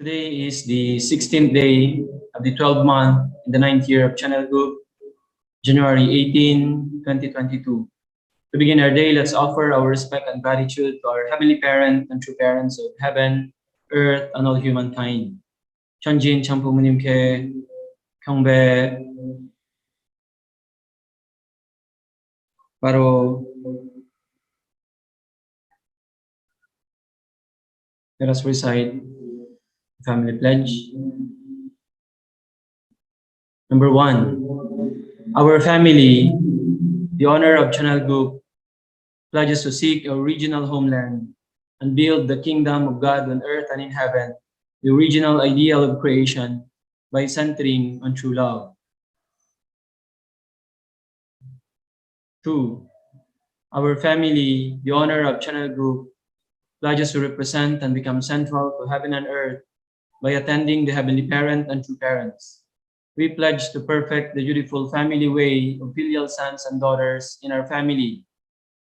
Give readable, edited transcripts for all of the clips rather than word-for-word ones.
Today is the 16th day of the 12th month in the 9th year of Channel Group, January 18, 2022. To begin our day, let's offer our respect and gratitude to our Heavenly Parent and true parents of heaven, earth, and all humankind. 천진 참부모님께 경배. 바로 let us recite Family Pledge. Number 1, our family, the honor of Channel Group, pledges to seek a regional homeland and build the kingdom of God on earth and in heaven, the original ideal of creation, by centering on true love. 2, our family, the honor of Channel Group, pledges to represent and become central to heaven and earth by attending the Heavenly Parent and true parents. We pledge to perfect the beautiful family way of filial sons and daughters in our family,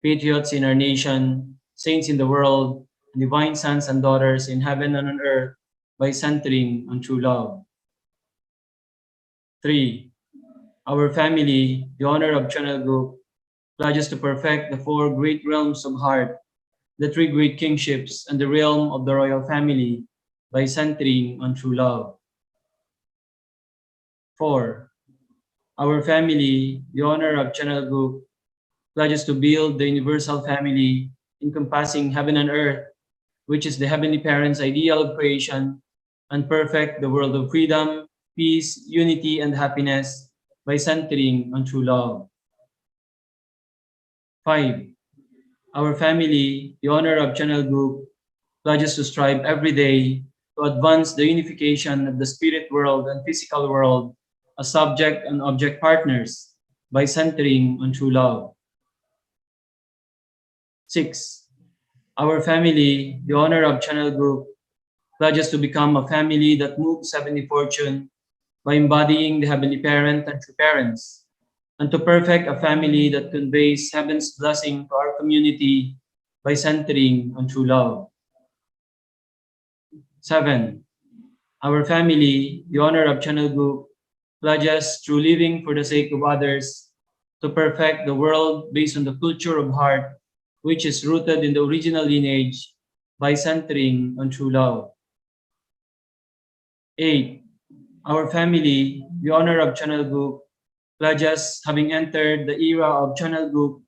patriots in our nation, saints in the world, and divine sons and daughters in heaven and on earth by centering on true love. 3, our family, the honor of Channel Group, pledges to perfect the 4 great realms of heart, the 3 great kingships, and the realm of the royal family by centering on true love. 4, our family, the honor of Channel Group, pledges to build the universal family encompassing heaven and earth, which is the Heavenly Parent's ideal of creation, and perfect the world of freedom, peace, unity, and happiness by centering on true love. 5, our family, the honor of Channel Group, pledges to strive every day to advance the unification of the spirit world and physical world as subject and object partners by centering on true love. 6, our family, the honor of Channel Group, pledges to become a family that moves heavenly fortune by embodying the Heavenly Parent and true parents, and to perfect a family that conveys heaven's blessing to our community by centering on true love. 7, our family, the honor of Channel Group, pledges through living for the sake of others to perfect the world based on the culture of heart, which is rooted in the original lineage by centering on true love. 8, our family, the honor of Channel Group, pledges, having entered the era of Channel Group,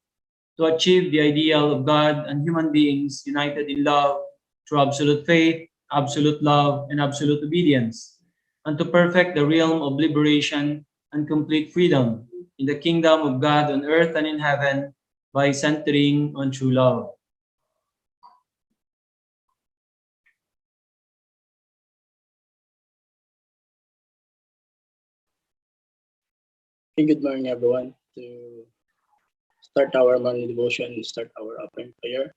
to achieve the ideal of God and human beings united in love through absolute faith, absolute love, and absolute obedience, and to perfect the realm of liberation and complete freedom in the kingdom of God on earth and in heaven by centering on true love. Okay, good morning, everyone. To start our morning devotion, start our opening prayer.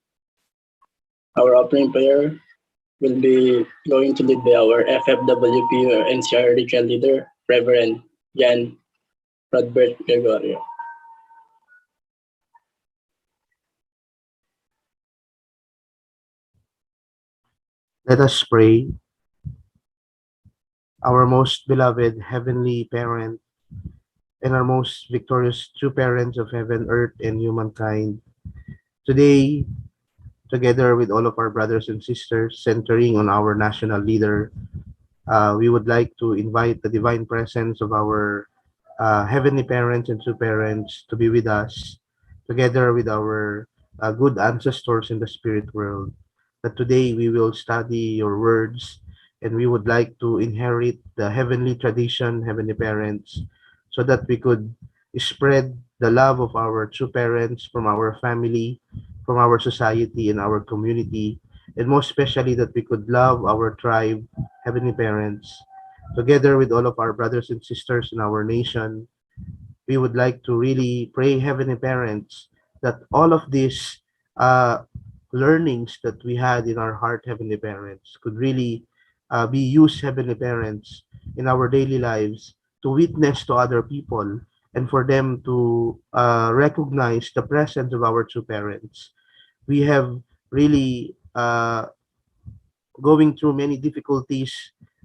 Our opening prayer will be going to lead by our FFWPU NCR regional leader, Reverend Jan Rodbert Gregorio. Let us pray. Our most beloved Heavenly Parent and our most victorious true parents of heaven, earth, and humankind, today, together with all of our brothers and sisters, centering on our national leader, we would like to invite the divine presence of our heavenly parents and true parents to be with us, together with our good ancestors in the spirit world. That today we will study your words and we would like to inherit the heavenly tradition, heavenly parents, so that we could spread the love of our true parents from our family, from our society and our community, and most especially that we could love our tribe, heavenly parents, together with all of our brothers and sisters in our nation. We would like to really pray, Heavenly Parents, that all of these uh, learnings that we had in our heart, Heavenly Parents, could really be used, Heavenly Parents, in our daily lives to witness to other people and for them to recognize the presence of our true parents. We have really going through many difficulties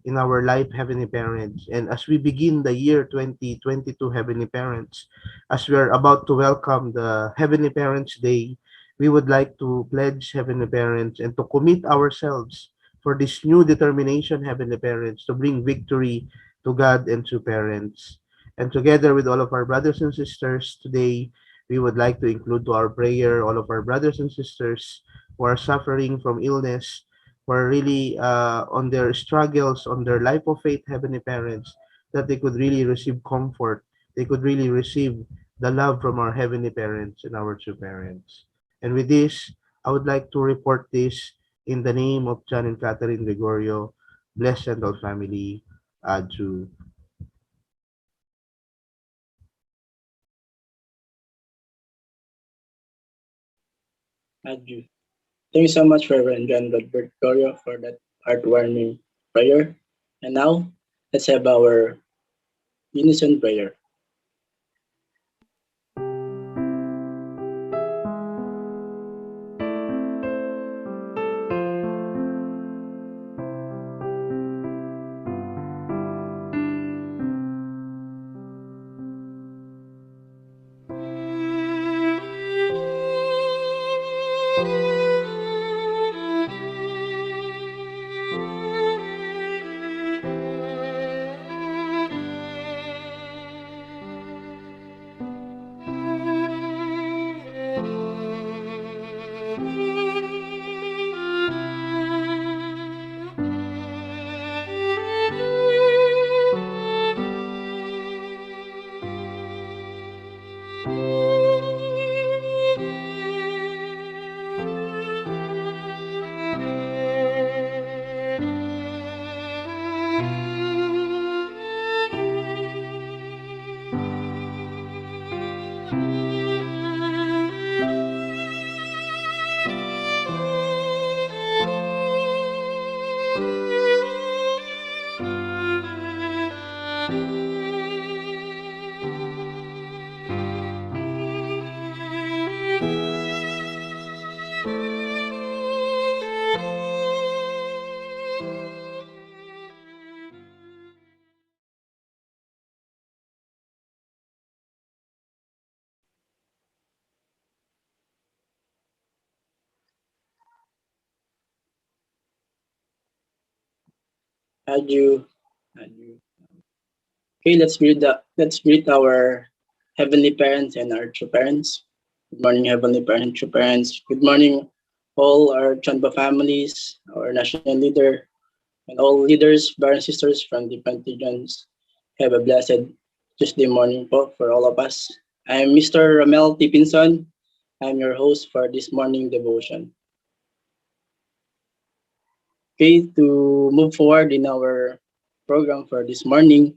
in our life, Heavenly Parents. And as we begin the year 2022, Heavenly Parents, as we are about to welcome the Heavenly Parents Day, we would like to pledge, Heavenly Parents, and to commit ourselves for this new determination, Heavenly Parents, to bring victory to God and to parents. And together with all of our brothers and sisters today, we would like to include to our prayer all of our brothers and sisters who are suffering from illness, were really on their struggles, on their life of faith, Heavenly Parents, that they could really receive comfort. They could really receive the love from our Heavenly Parents and our true parents. And with this, I would like to report this in the name of John and Catherine Gregorio, blessed and all family, to Adieu. Thank you so much, Reverend John Rodbert Gorio, for that heartwarming prayer. And now, let's have our unison prayer. Adieu. Adieu. Okay, let's greet our heavenly parents and our true parents. Good morning, heavenly parents, true parents. Good morning, all our Chanba families, our national leader, and all leaders, brothers and sisters from different regions. Have a blessed Tuesday morning po for all of us. I'm Mr. Ramel Tipinson. I'm your host for this morning devotion. Okay, to move forward in our program for this morning,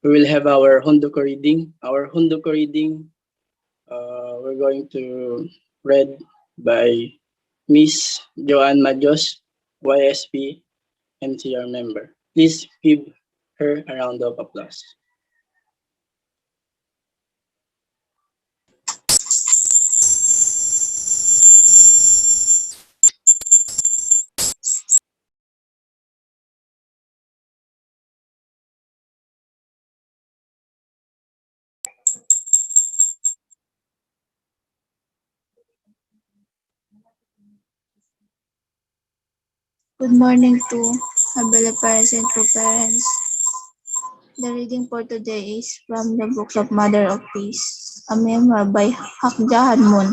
we will have our Honduko reading. Our Honduko reading, we're going to read by Miss Joanne Majos, YSP NCR member. Please give her a round of applause. Good morning to Habele parents and true parents. The reading for today is from the books of Mother of Peace, a memoir by Hakjahan Moon.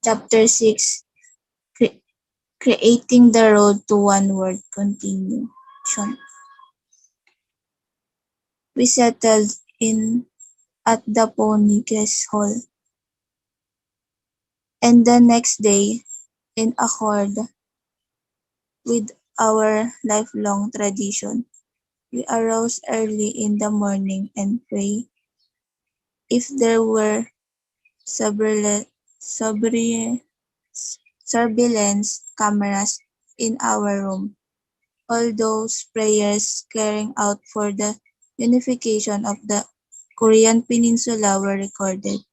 Chapter 6, Creating the Road to One World Continuation. We settled in at the Pony Guest Hall, and the next day, in accord with our lifelong tradition, we arose early in the morning and prayed. If there were surveillance cameras in our room, all those prayers carrying out for the unification of the Korean Peninsula were recorded.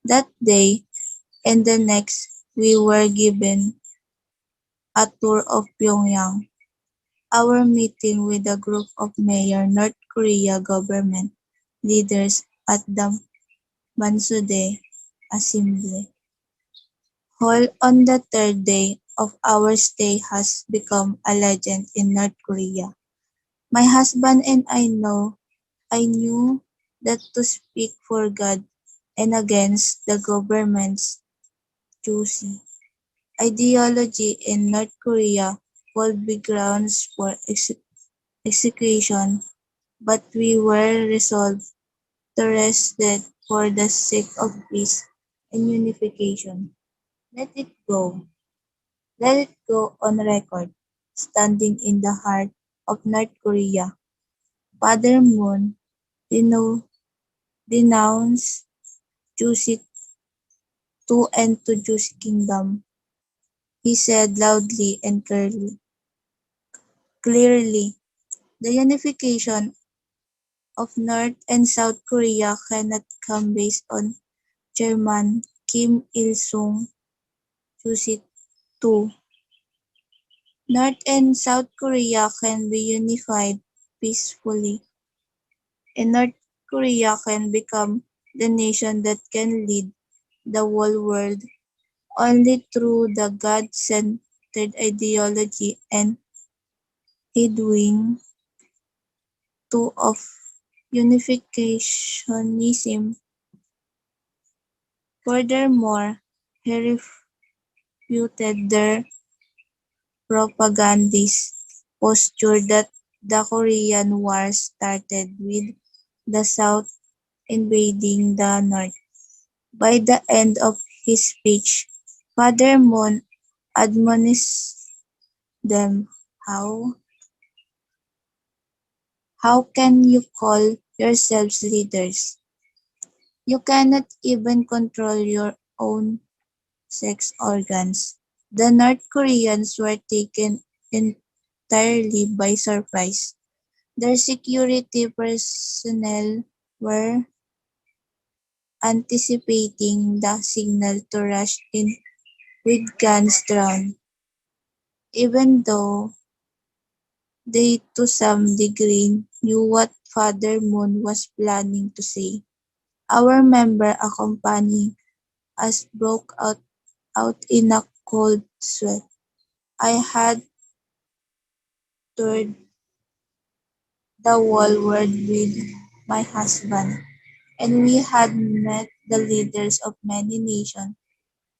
That day and the next, we were given a tour of Pyongyang. Our meeting with a group of Mayor North Korea government leaders at the Mansudae Assembly Hall on the third day of our stay has become a legend in North Korea. My husband and I knew that to speak for God and against the government's choosy ideology in North Korea would be grounds for execution, but we were resolved to resist for the sake of peace and unification. Let it go. Let it go on record. Standing in the heart of North Korea, Father Moon denounced Juicy to and to Juicy Kingdom. He said loudly and clearly, the unification of North and South Korea cannot come based on Chairman Kim Il-sung Juicy 2. North and South Korea can be unified peacefully, and North Korea can become the nation that can lead the whole world only through the God-centered ideology and headwing to of unificationism. Furthermore, he refuted their propagandist posture that the Korean War started with the South invading the North. By the end of his speech, Father Moon admonished them, How can you call yourselves leaders? You cannot even control your own sex organs. The North Koreans were taken entirely by surprise. Their security personnel were anticipating the signal to rush in with guns drawn, even though they to some degree knew what Father Moon was planning to say. Our member accompanying us broke out in a cold sweat. I had toured the whole world with my husband, and we had met the leaders of many nations,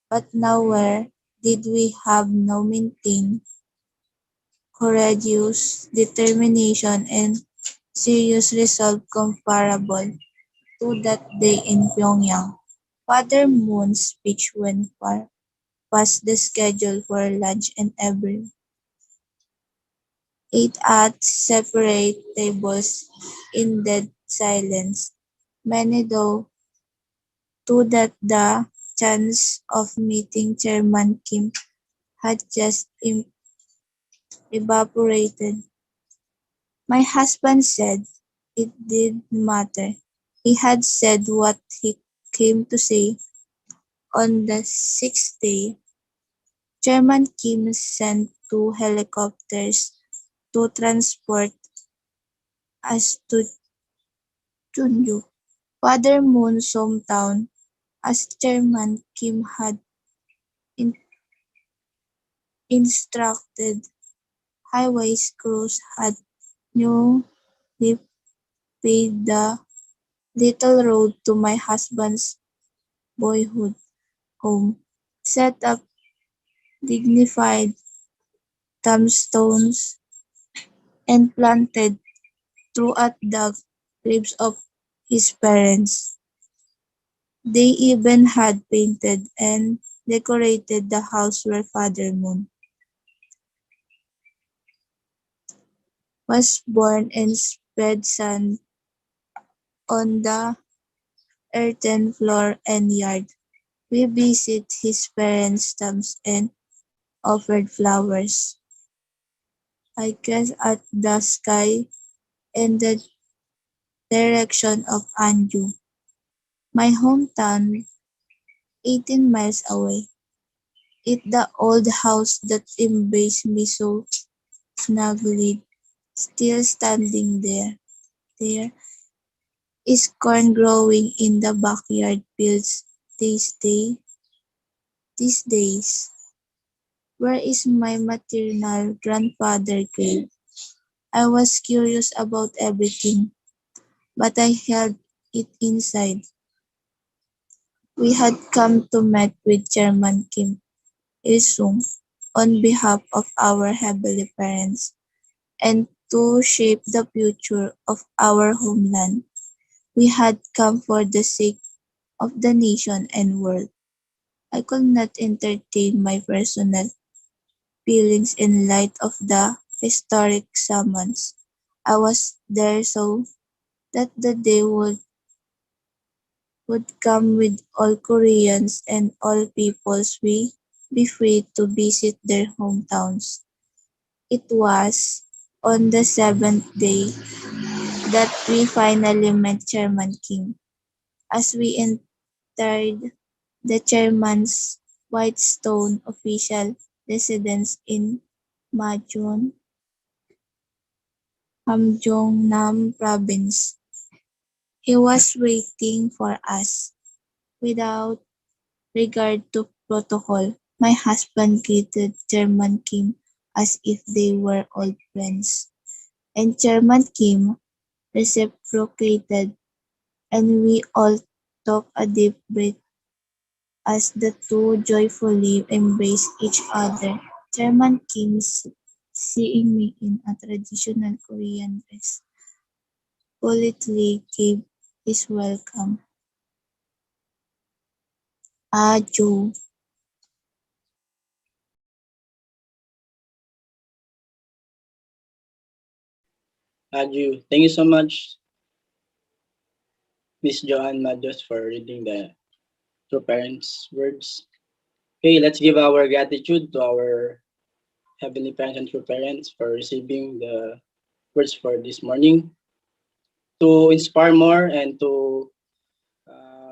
but nowhere did we have no maintain courageous determination and serious resolve comparable to that day in Pyongyang. Father Moon's speech went far past the schedule for lunch and every ate at separate tables in dead silence. Many though to that the chance of meeting Chairman Kim had just evaporated. My husband said it didn't matter. He had said what he came to say. On the sixth day, Chairman Kim sent 2 helicopters to transport us to Chunju, Father Moon's hometown, as Chairman Kim had instructed highways crews had newly paved the little road to my husband's boyhood home, set up dignified tombstones, and planted throughout the graves of his parents. They even had painted and decorated the house where Father Moon was born and spread sand on the earthen floor and yard. We visited his parents' tombs and offered flowers. I gazed at the sky and the direction of Anju, my hometown 18 miles away. It the old house that embraced me so snugly, still standing there. There is corn growing in the backyard fields these days. Where is my maternal grandfather grave? I was curious about everything, but I held it inside. We had come to meet with Chairman Kim Il-sung on behalf of our heavenly parents and to shape the future of our homeland. We had come for the sake of the nation and world. I could not entertain my personal feelings in light of the historic summons. I was there so that the day would come with all Koreans and all peoples we be free to visit their hometowns. It was on the seventh day that we finally met Chairman King. As we entered the chairman's white stone official residence in Majun, Hamgyongnam Province, he was waiting for us. Without regard to protocol, my husband greeted Chairman Kim as if they were old friends, and Chairman Kim reciprocated, and we all took a deep breath as the two joyfully embraced each other. Chairman Kim, seeing me in a traditional Korean dress, politely gave his welcome. Aju. Aju, thank you so much, Miss Joanne Majos, for reading the true parents' words. Okay, let's give our gratitude to our heavenly parents and true parents for receiving the words for this morning. To inspire more and to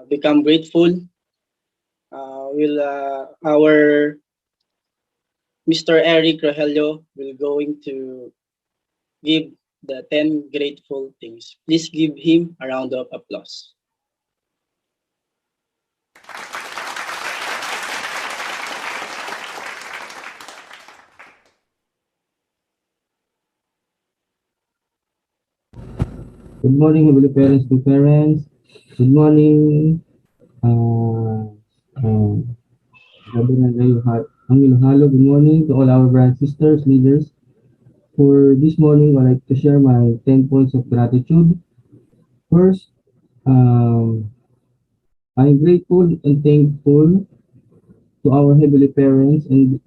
become grateful, will our Mr. Eric Rogelio will going to give the 10 grateful things. Please give him a round of applause. Good morning, heavenly parents to parents. Good morning, uh, uh, Angelo Halo. Good morning to all our brothers, sisters, leaders. For this morning, I'd like to share my 10 points of gratitude. First, um, I'm grateful and thankful to our heavenly parents and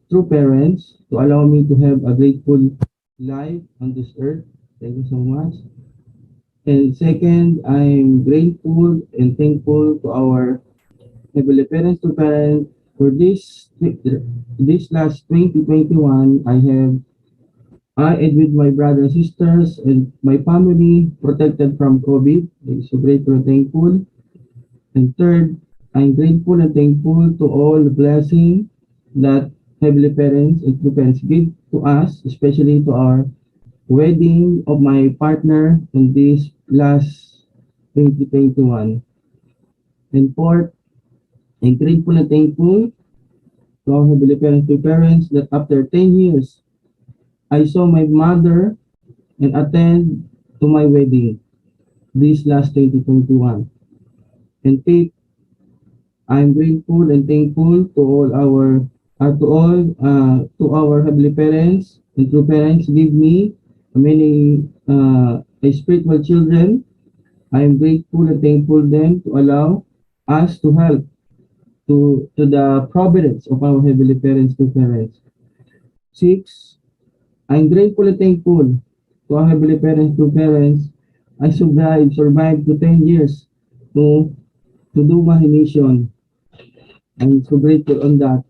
true parents to allow me to have a grateful life on this earth. Thank you so much. And second, I'm grateful and thankful to our heavenly parents to parent for this last 2021. I and with my brothers and sisters and my family protected from COVID. I'm so grateful and thankful. And third, I'm grateful and thankful to all the blessing that heavenly parents and true parents give to us, especially to our wedding of my partner in this last 2021. And fourth, I'm grateful and thankful to our Heavenly Parents, to parents, that after 10 years, I saw my mother and attend to my wedding this last 2021. And fifth, I'm grateful and thankful to our Heavenly Parents and true parents give me many spiritual children. I am grateful and thankful them to allow us to help to the providence of our Heavenly Parents, true parents. Six, I'm grateful and thankful to our Heavenly Parents, true parents. I survived to 10 years to do my mission. I'm so grateful on that.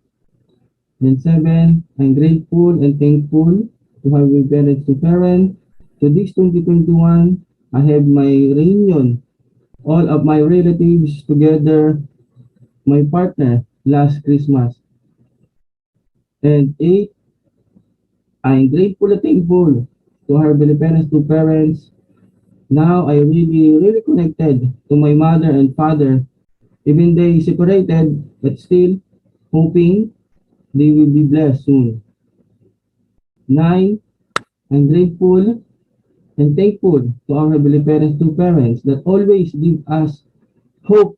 And seven, I'm grateful and thankful to have my parents to parent. To this 2021, I have my reunion, all of my relatives together, my partner last Christmas. And eight, I'm grateful and thankful to have my parents to parents. Now I really connected to my mother and father. Even they separated, but still hoping they will be blessed soon. Nine, I'm grateful and thankful to our Heavenly Parents, to parents that always give us hope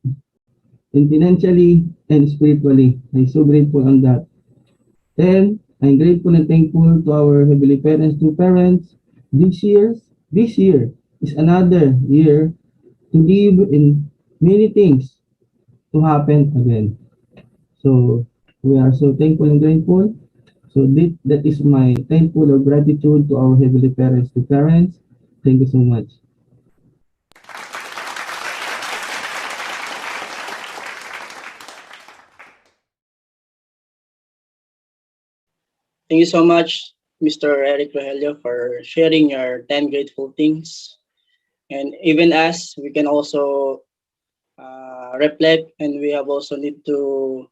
and financially and spiritually. I'm so grateful on that. 10, I'm grateful and thankful to our Heavenly Parents, to parents. This year is another year to live in many things to happen again. So we are so thankful and grateful. So that is my thankful of gratitude to our Heavenly Parents, to parents. Thank you so much. Thank you so much, Mr. Eric Rogelio, for sharing your 10 grateful things. And even as we can also reflect, and we have also need to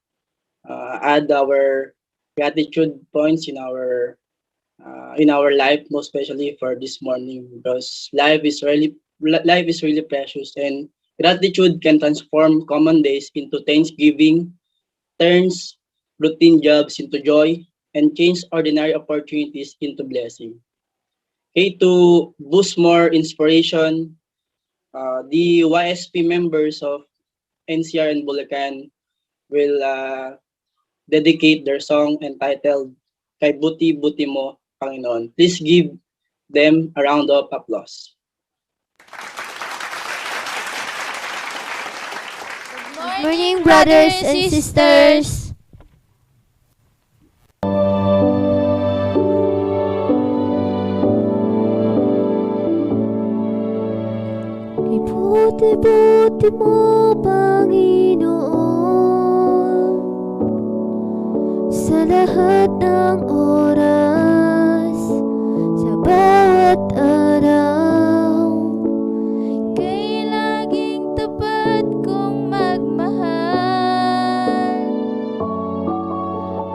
add our gratitude points in our life, most especially for this morning, because life is really precious, and gratitude can transform common days into thanksgiving, turns routine jobs into joy, and change ordinary opportunities into blessing. Okay, to boost more inspiration, the YSP members of NCR and Bulacan will dedicate their song entitled Kay Buti Buti Mo, Panginoon. Please give them a round of applause. Good morning, brothers and sisters. Ibuti-buti mo, Panginoon, sa lahat ng oras, sa bawat araw. Kay laging tapat kong magmahal.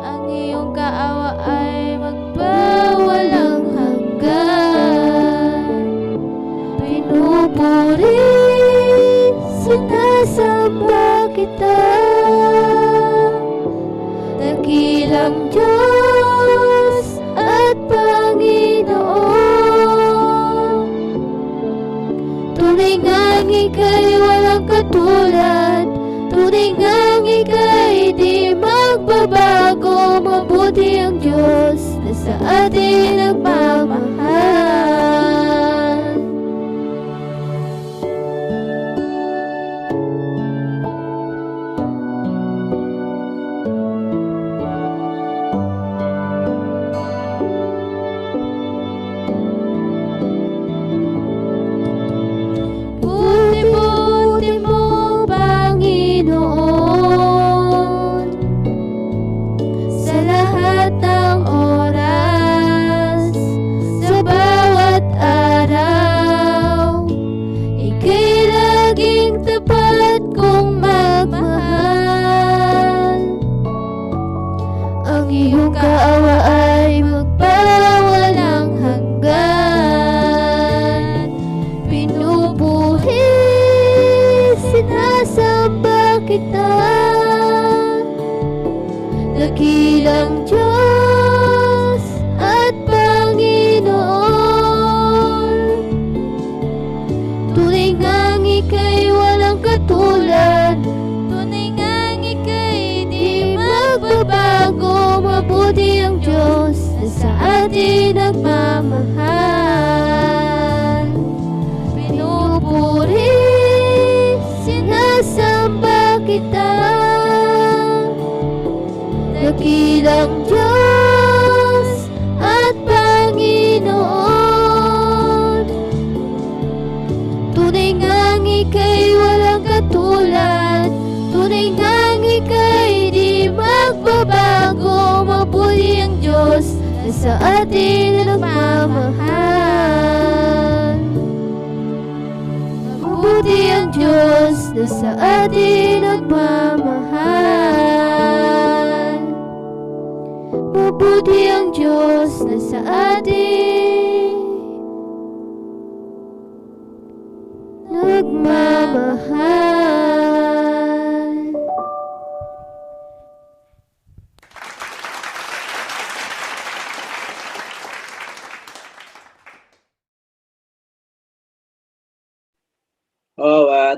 Ang iyong kaawa ay magpawalang hanggan. Pinupuri, sinasamba kita, dakilang Diyos at Panginoon. Tunay ngang ika'y walang katulad, tunay ngang ika'y di magbabago. Mabuti ang Diyos na sa atin nagmamahal. Buti-buti mo, Panginoon, sa lahat ng oras, sa bawat araw. Ika'y laging tapat kong magmahal. Ang iyong kaawa ay magpawalang hanggan. Pinupuri, sinasamba kita, dakilang Diyos at Panginoon. Tunay ngang ika'y walang katulad, tunay ngang ika'y di magbabago. Mabuti ang Diyos na sa atin nagmamahal. Pinupuri, sinasamba kita, dakilang Diyos at Panginoon. Tunay ngang ika'y walang katulad, tunay ngang ika'y di magbabago. Mabuti ang Diyos na sa atin nagmamahal. Mabuti ang Diyos na sa atin nagmamahal. Mabuti ang Diyos na sa atin nagmamahal.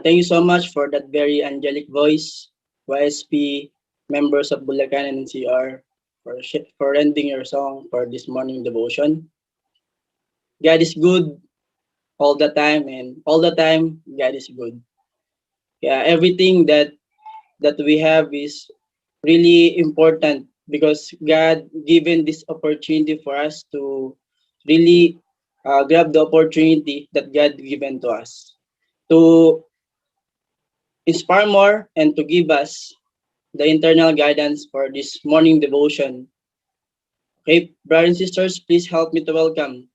Thank you so much for that very angelic voice, YSP, members of Bulacan and NCR, for ending your song for this morning devotion. God is good all the time, and all the time, God is good. Yeah, everything that we have is really important because God given this opportunity for us to really grab the opportunity that God given to us, to inspire more and to give us the internal guidance for this morning devotion. Okay, brothers and sisters, please help me to welcome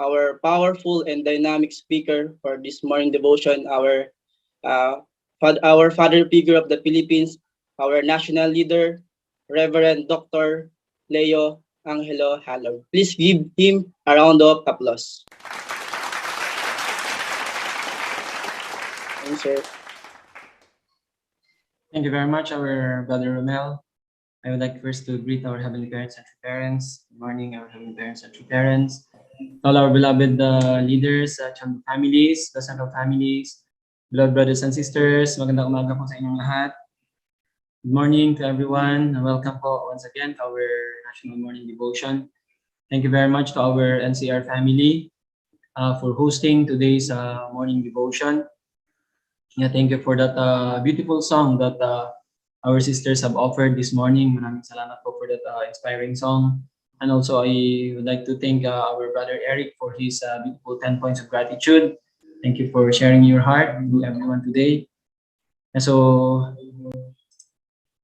our powerful and dynamic speaker for this morning devotion, our father figure of the Philippines, our national leader, Reverend Dr. Leo Angelo Halog. Please give him a round of applause. Thanks, sir. Thank you very much, our Brother Romel. I would like first to greet our Heavenly Parents and True Parents. Good morning, our Heavenly Parents and True Parents. All our beloved leaders, Chandu families, the Central families, beloved brothers and sisters, magandang umaga po sa inyong lahat. Good morning to everyone. Welcome po once again to our National Morning Devotion. Thank you very much to our NCR family for hosting today's morning devotion. Yeah, thank you for that beautiful song that our sisters have offered this morning. Maraming salamat po for that inspiring song. And also, I would like to thank our brother Eric for his beautiful 10 points of gratitude. Thank you for sharing your heart to everyone today. And so,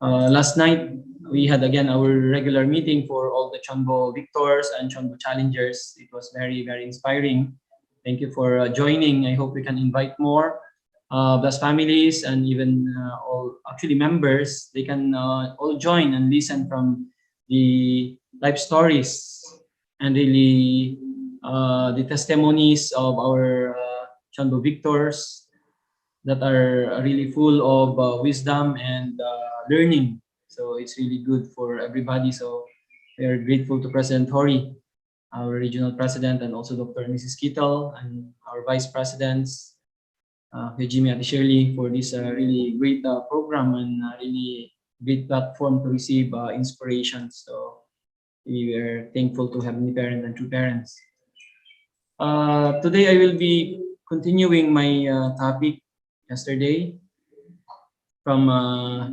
last night, we had again our regular meeting for all the Chonbo victors and Chonbo challengers. It was very, very inspiring. Thank you for joining. I hope we can invite more. Plus families and even all actually members, they can all join and listen from the life stories and really the testimonies of our Chonbo victors that are really full of wisdom and learning. So it's really good for everybody. So we are grateful to President Hori, our regional president, and also Dr. and Mrs. Kittle, and our vice presidents, Jimmy and Shirley, for this really great program and really great platform to receive inspiration. So we are thankful to Heavenly Parent and True Parents. Today I will be continuing my topic yesterday from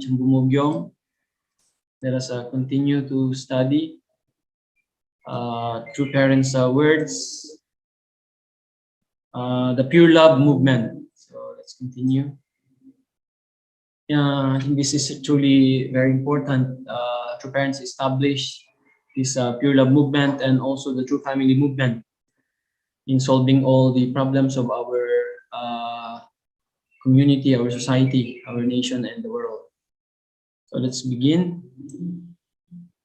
Chambumugyong. Let us continue to study True Parents' words, the Pure Love Movement. So let's continue. I think this is truly very important. True Parents established this Pure Love Movement and also the True Family Movement in solving all the problems of our community, our society, our nation, and the world. So let's begin.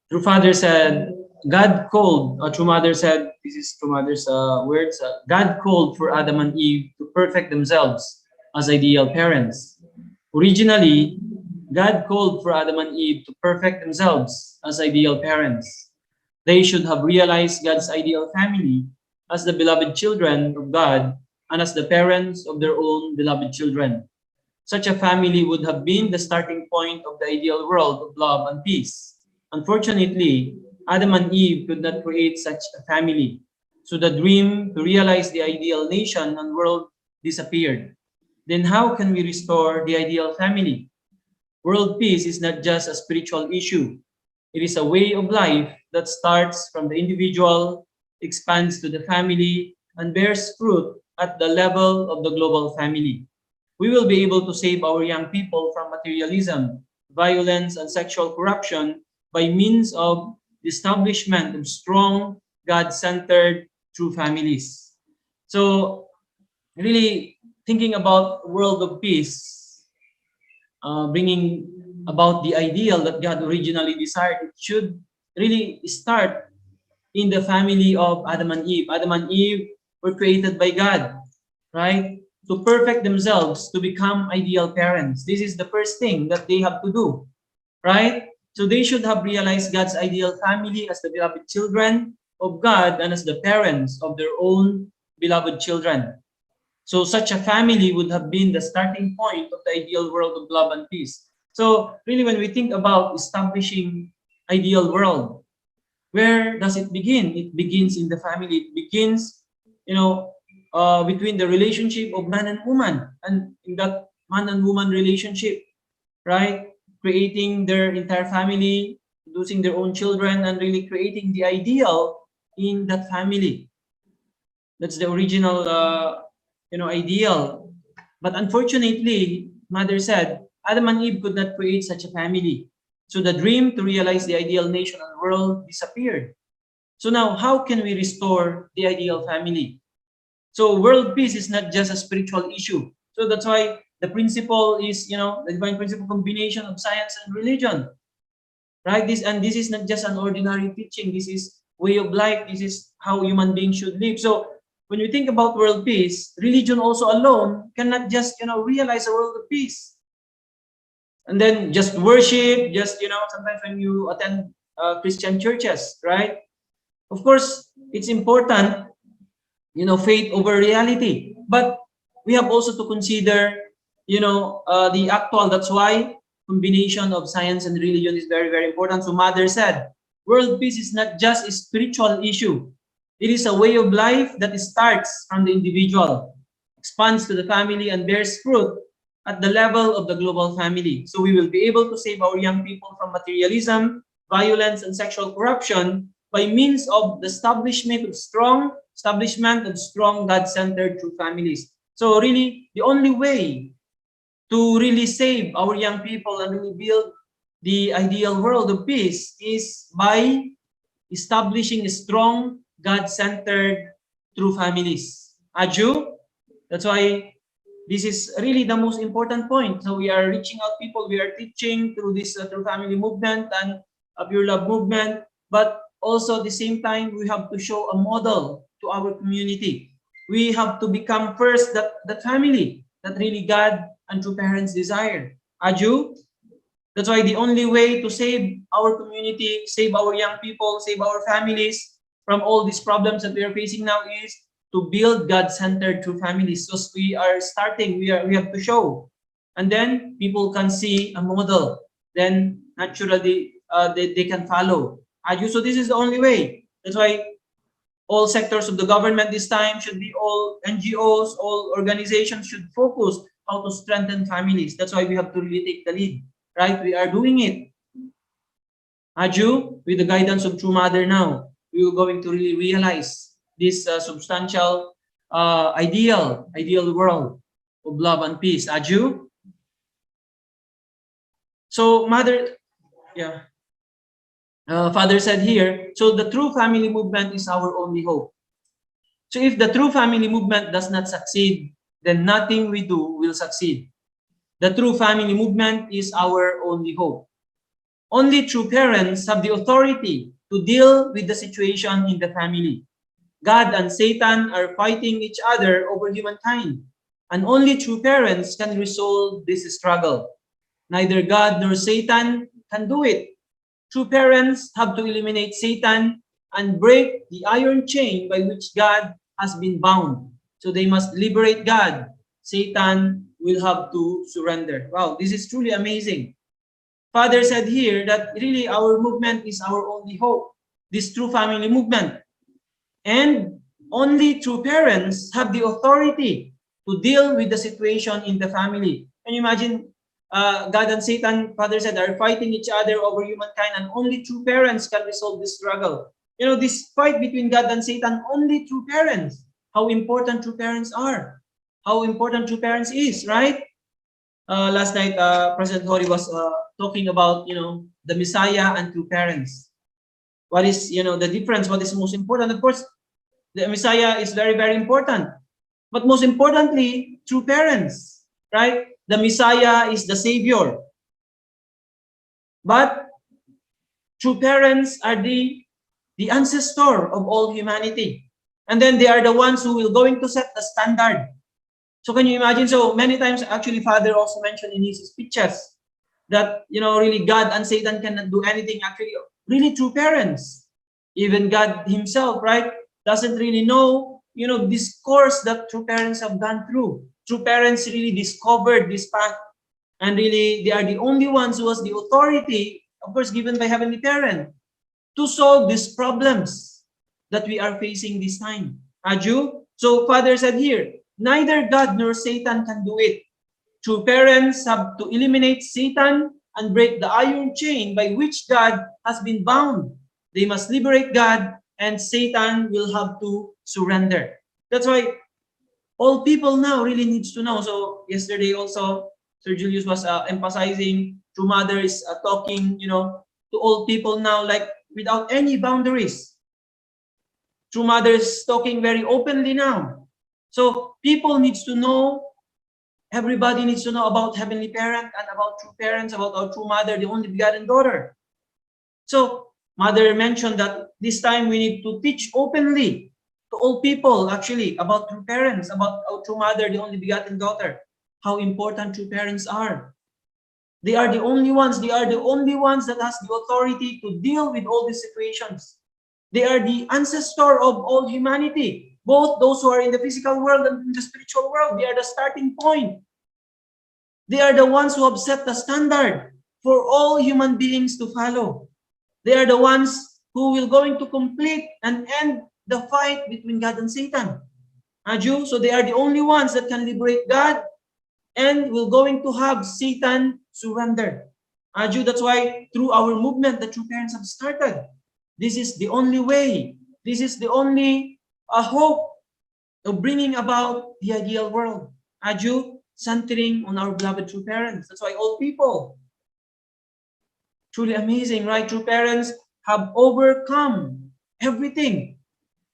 True Father said, God called, True Mother said, this is True Mother's words, God called for Adam and Eve to perfect themselves as ideal parents. Originally, God called for Adam and Eve to perfect themselves as ideal parents. They should have realized God's ideal family as the beloved children of God and as the parents of their own beloved children. Such a family would have been the starting point of the ideal world of love and peace. Unfortunately, Adam and Eve could not create such a family, so the dream to realize the ideal nation and world disappeared. Then how can we restore the ideal family? World peace is not just a spiritual issue. It is a way of life that starts from the individual, expands to the family, and bears fruit at the level of the global family. We will be able to save our young people from materialism, violence, and sexual corruption by means of the establishment of strong, God-centered, true families. So, really thinking about world of peace, bringing about the ideal that God originally desired, it should really start in the family of Adam and Eve. Adam and Eve were created by God, right? To perfect themselves, to become ideal parents. This is the first thing that they have to do, right? So they should have realized God's ideal family as the beloved children of God and as the parents of their own beloved children. So such a family would have been the starting point of the ideal world of love and peace. So really when we think about establishing ideal world, where does it begin? It begins in the family. It begins, between the relationship of man and woman, and in that man and woman relationship, right? Creating their entire family, producing their own children, and really creating the ideal in that family. That's the original, ideal. But unfortunately, Mother said, Adam and Eve could not create such a family. So the dream to realize the ideal nation and world disappeared. So now, how can we restore the ideal family? So world peace is not just a spiritual issue. So that's why the principle is, the divine principle combination of science and religion, right? This is not just an ordinary teaching. This is way of life. This is how human beings should live. So when we think about world peace, religion also alone cannot just, realize a world of peace. And then just worship, sometimes when you attend Christian churches, right? Of course, it's important, faith over reality. But we have also to consider, the actual. That's why combination of science and religion is very, very important. So Mother said, world peace is not just a spiritual issue. It is a way of life that starts from the individual, expands to the family, and bears fruit at the level of the global family. So we will be able to save our young people from materialism, violence, and sexual corruption by means of the establishment of strong God-centered true families. So really, the only way to really save our young people and really build the ideal world of peace is by establishing strong God-centered true families. Aju? That's why this is really the most important point. So we are reaching out people, we are teaching through this True Family movement and a Pure Love movement, but also at the same time, we have to show a model to our community. We have to become first that family that really God and true parents desire. Aju? That's why the only way to save our community, save our young people, save our families from all these problems that we are facing now is to build God-centered true families. So we are starting, we have to show. And then people can see a model. Then naturally they can follow. So this is the only way. That's why all sectors of the government this time should be all NGOs, all organizations should focus how to strengthen families. That's why we have to really take the lead, right? We are doing it. Aju, with the guidance of True Mother now, we are going to really realize this substantial ideal world of love and peace. Aju? So Mother, Father said here, so the true family movement is our only hope. So if the true family movement does not succeed, then nothing we do will succeed. The true family movement is our only hope. Only true parents have the authority to deal with the situation in the family. God and Satan are fighting each other over humankind, and only true parents can resolve this struggle. Neither God nor Satan can do it. True parents have to eliminate Satan and break the iron chain by which God has been bound. So they must liberate God. Satan will have to surrender. Wow, this is truly amazing. Father said here that really our movement is our only hope, this true family movement. And only true parents have the authority to deal with the situation in the family. Can you imagine God and Satan, Father said, are fighting each other over humankind, and only true parents can resolve this struggle. You know, this fight between God and Satan, only true parents. How important true parents are. How important true parents is, right? Last night, President Hori was talking about, the Messiah and true parents. What is, the difference? What is most important? Of course, the Messiah is very, very important. But most importantly, true parents, right? The Messiah is the Savior. But true parents are the ancestor of all humanity. And then they are the ones who will going to set the standard. So can you imagine? So many times, actually, Father also mentioned in his speeches that, really God and Satan cannot do anything. Actually, really true parents, even God himself, right, doesn't really know, this course that true parents have gone through. True parents really discovered this path. And really, they are the only ones who has the authority, of course, given by Heavenly Parent, to solve these problems that we are facing this time. Aju? So Father said here, neither God nor Satan can do it. True parents have to eliminate Satan and break the iron chain by which God has been bound. They must liberate God, and Satan will have to surrender. That's why all people now really needs to know. So yesterday also, Sir Julius was emphasizing, true mother is talking, to all people now, like without any boundaries. True mother is talking very openly now. So people needs to know, everybody needs to know about Heavenly Parent and about true parents, about our true mother, the only begotten daughter. So Mother mentioned that this time we need to teach openly to all people, actually, about true parents, about our true mother, the only begotten daughter, how important true parents are. They are the only ones that has the authority to deal with all these situations. They are the ancestor of all humanity, both those who are in the physical world and in the spiritual world. They are the starting point. They are the ones who have set the standard for all human beings to follow. They are the ones who will going to complete and end the fight between God and Satan. Aju? So they are the only ones that can liberate God and will going to have Satan surrender. Aju? That's why through our movement, the true parents have started. This is the only way. This is the only hope of bringing about the ideal world. Aju? Centering on our beloved true parents. That's why all people, truly amazing, right? True parents have overcome everything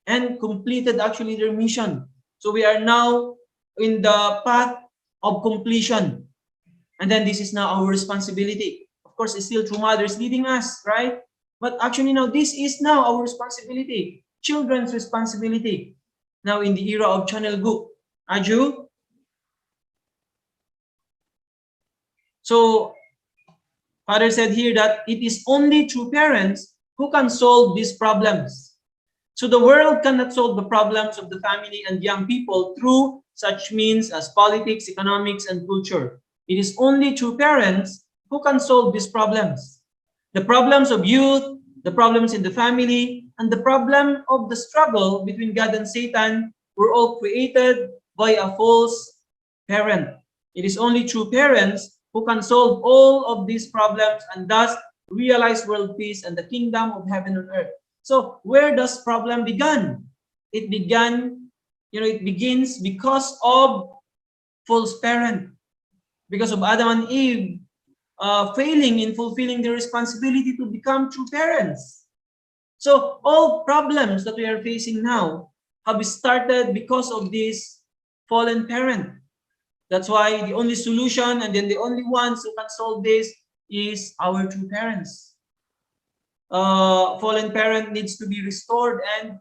and completed actually their mission. So we are now in the path of completion. And then this is now our responsibility. Of course, it's still true mothers leading us, right? But actually now this is now our responsibility, children's responsibility. Now in the era of channel group. Aju? So Father said here that it is only true parents who can solve these problems. So the world cannot solve the problems of the family and young people through such means as politics, economics, and culture. It is only true parents who can solve these problems. The problems of youth, the problems in the family, and the problem of the struggle between God and Satan were all created by a false parent. It is only true parents who can solve all of these problems and thus realize world peace and the kingdom of heaven on earth. So where does problem begin? It begins because of false parent, because of Adam and Eve failing in fulfilling their responsibility to become true parents. So all problems that we are facing now have started because of this fallen parent. That's why the only solution and then the only ones who can solve this is our true parents. Fallen parent needs to be restored and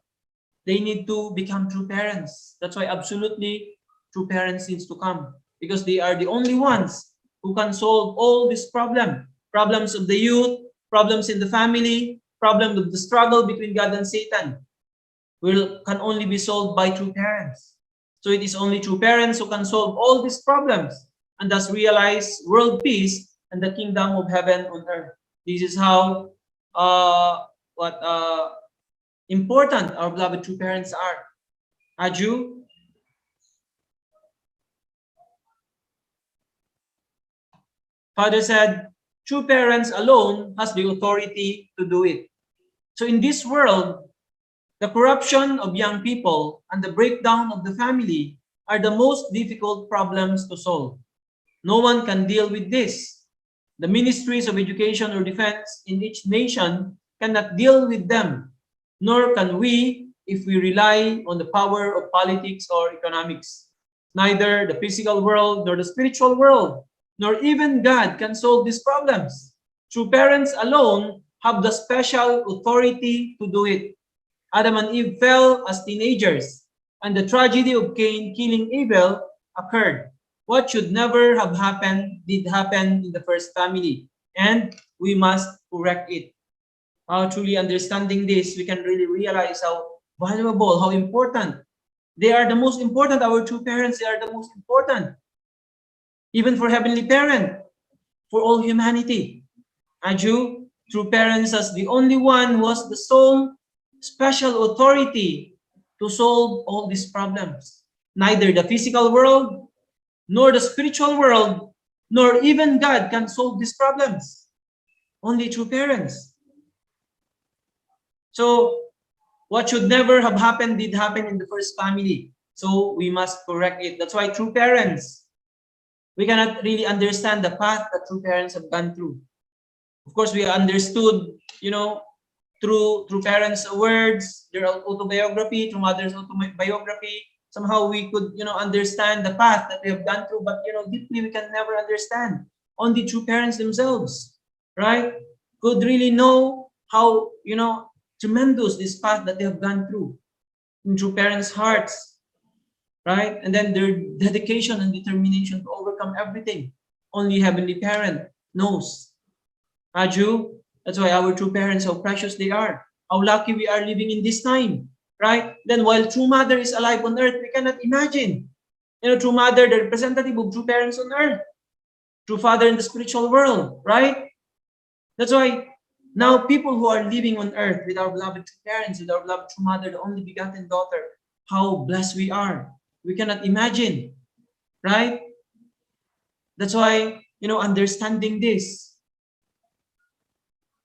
they need to become true parents. That's why absolutely true parents needs to come, because they are the only ones who can solve all these problems of the youth, problems in the family, problems of the struggle between God and Satan, can only be solved by true parents. So it is only true parents who can solve all these problems and thus realize world peace and the kingdom of heaven on earth. This is how important our beloved true parents are. Aju? Father said, true parents alone has the authority to do it. So in this world, the corruption of young people and the breakdown of the family are the most difficult problems to solve. No one can deal with this. The ministries of education or defense in each nation cannot deal with them, nor can we if we rely on the power of politics or economics. Neither the physical world nor the spiritual world, nor even God can solve these problems. True parents alone have the special authority to do it. Adam and Eve fell as teenagers, and the tragedy of Cain killing Abel occurred. What should never have happened did happen in the first family, and we must correct it. Truly understanding this, we can really realize how valuable, how important. They are the most important, our true parents, they are the most important. Even for Heavenly Parent, for all humanity. Aju, true parents as the only one who has the sole special authority to solve all these problems. Neither the physical world, nor the spiritual world, nor even God can solve these problems. Only true parents. So, what should never have happened did happen in the first family. So, we must correct it. That's why true parents, we cannot really understand the path that true parents have gone through. Of course, we understood, through parents' words, their autobiography, through mother's autobiography. Somehow we could, understand the path that they have gone through, but, deeply we can never understand. Only true parents themselves, right, could really know how, tremendous this path that they have gone through in true parents' hearts, right? And then their dedication and determination to overcome everything. Only Heavenly Parent knows. Aju, that's why our true parents, how precious they are. How lucky we are living in this time, right? Then while true mother is alive on earth, we cannot imagine. True mother, the representative of true parents on earth. True father in the spiritual world, right? That's why now people who are living on earth with our beloved true parents, with our beloved true mother, the only begotten daughter, how blessed we are. We cannot imagine, right? That's why, understanding this,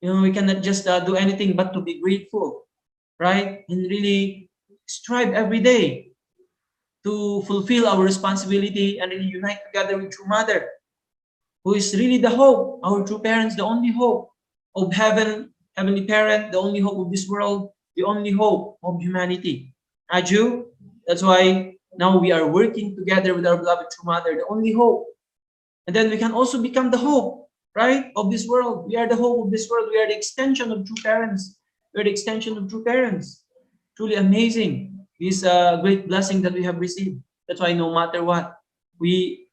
we cannot just do anything but to be grateful, right? And really strive every day to fulfill our responsibility and really unite together with true mother, who is really the hope, our true parents, the only hope of heaven, Heavenly Parent, the only hope of this world, the only hope of humanity. Aju, that's why now we are working together with our beloved true mother, the only hope. And then we can also become the hope, right, of this world. We are the hope of this world. We are the extension of true parents. We are the extension of true parents. Truly amazing. This great blessing that we have received. That's why no matter what, we